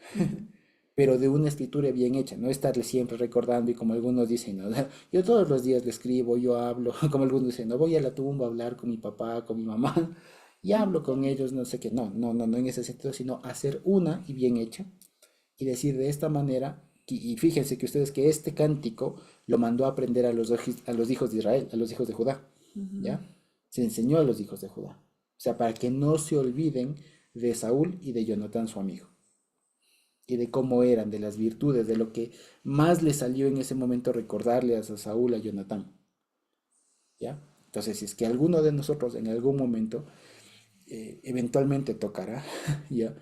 Speaker 1: Pero de una escritura bien hecha, no estarle siempre recordando y como algunos dicen, ¿no? Yo todos los días le escribo, yo hablo, como algunos dicen, no voy a la tumba a hablar con mi papá, con mi mamá, y hablo con ellos, no sé qué, no en ese sentido, sino hacer una y bien hecha y decir de esta manera, y fíjense que ustedes que este cántico lo mandó a aprender a los hijos de Israel, a los hijos de Judá, ¿ya? Se enseñó a los hijos de Judá, o sea, para que no se olviden de Saúl y de Jonatán, su amigo, y de cómo eran, de las virtudes, de lo que más le salió en ese momento recordarle a Saúl, a Jonatán, ¿ya? Entonces, si es que alguno de nosotros en algún momento eventualmente tocará, ¿ya?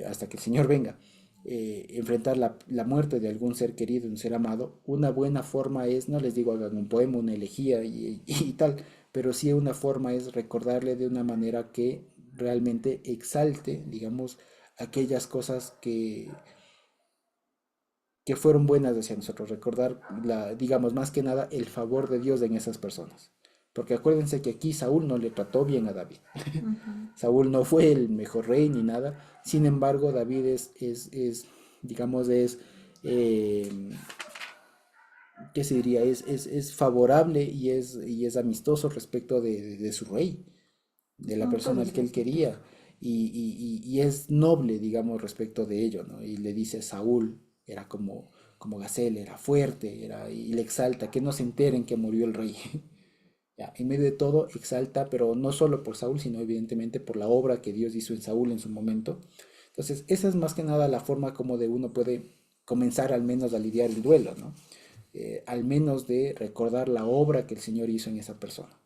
Speaker 1: Hasta que el Señor venga, enfrentar la muerte de algún ser querido, un ser amado, una buena forma es, no les digo hagan un poema, una elegía y tal, pero sí una forma es recordarle de una manera que realmente exalte, digamos, aquellas cosas que fueron buenas hacia nosotros, recordar, digamos, más que nada, el favor de Dios en esas personas. Porque acuérdense que aquí Saúl no le trató bien a David.
Speaker 5: Ujú.
Speaker 1: Saúl no fue el mejor rey ni nada. Sin embargo, David digamos, eh, ¿qué se diría? Es favorable y es amistoso respecto de su rey, de la
Speaker 5: No,
Speaker 1: persona
Speaker 5: todos
Speaker 1: al que
Speaker 5: lo
Speaker 1: él
Speaker 5: son.
Speaker 1: quería. Y es noble, digamos, respecto de ello, ¿no? Y le dice Saúl, era como Gacela, era fuerte, y le exalta, que no se enteren que murió el rey. Ya, en medio de todo exalta, pero no solo por Saúl, sino evidentemente por la obra que Dios hizo en Saúl en su momento. Entonces, esa es más que nada la forma como de uno puede comenzar al menos a lidiar el duelo, ¿no? Al menos de recordar la obra que el Señor hizo en esa persona,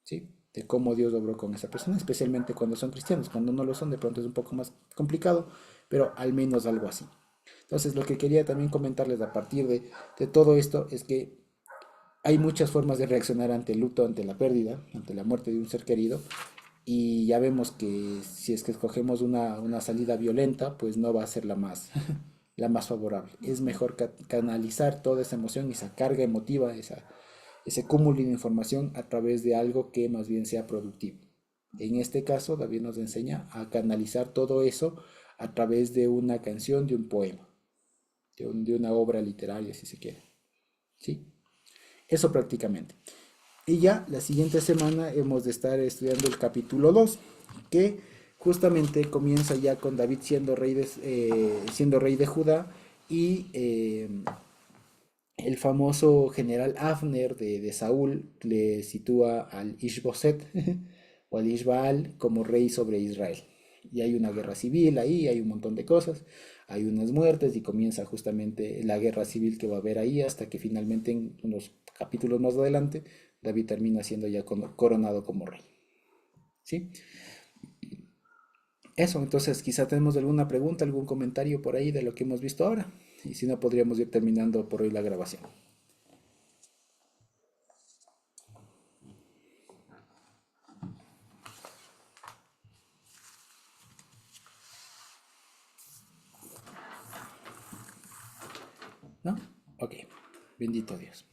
Speaker 1: ¿sí? De cómo Dios obró con esa persona, especialmente cuando son cristianos. Cuando no lo son, de pronto es un poco más complicado, pero al menos algo así. Entonces, lo que quería también comentarles a partir de todo esto es que hay muchas formas de reaccionar ante el luto, ante la pérdida, ante la muerte de un ser querido. Y ya vemos que si es que escogemos una salida violenta, pues no va a ser la más favorable. Es mejor canalizar toda esa emoción y esa carga emotiva, ese cúmulo de información a través de algo que más bien sea productivo. En este caso, David nos enseña a canalizar todo eso a través de una canción, de un poema, de una obra literaria, si se quiere. ¿Sí? Eso prácticamente. Y ya la siguiente semana hemos de estar estudiando el capítulo 2 que justamente comienza ya con David siendo rey de Judá y el famoso general Abner de Saúl le sitúa al Ishboset o al Ishbaal como rey sobre Israel. Y hay una guerra civil ahí, hay un montón de cosas, hay unas muertes y comienza justamente la guerra civil que va a haber ahí hasta que finalmente en unos capítulos más adelante David termina siendo ya coronado como rey. ¿Sí? Eso, entonces quizá tenemos alguna pregunta, algún comentario por ahí de lo que hemos visto ahora. Y si no, podríamos ir terminando por hoy la grabación. ¿No? Ok, bendito Dios.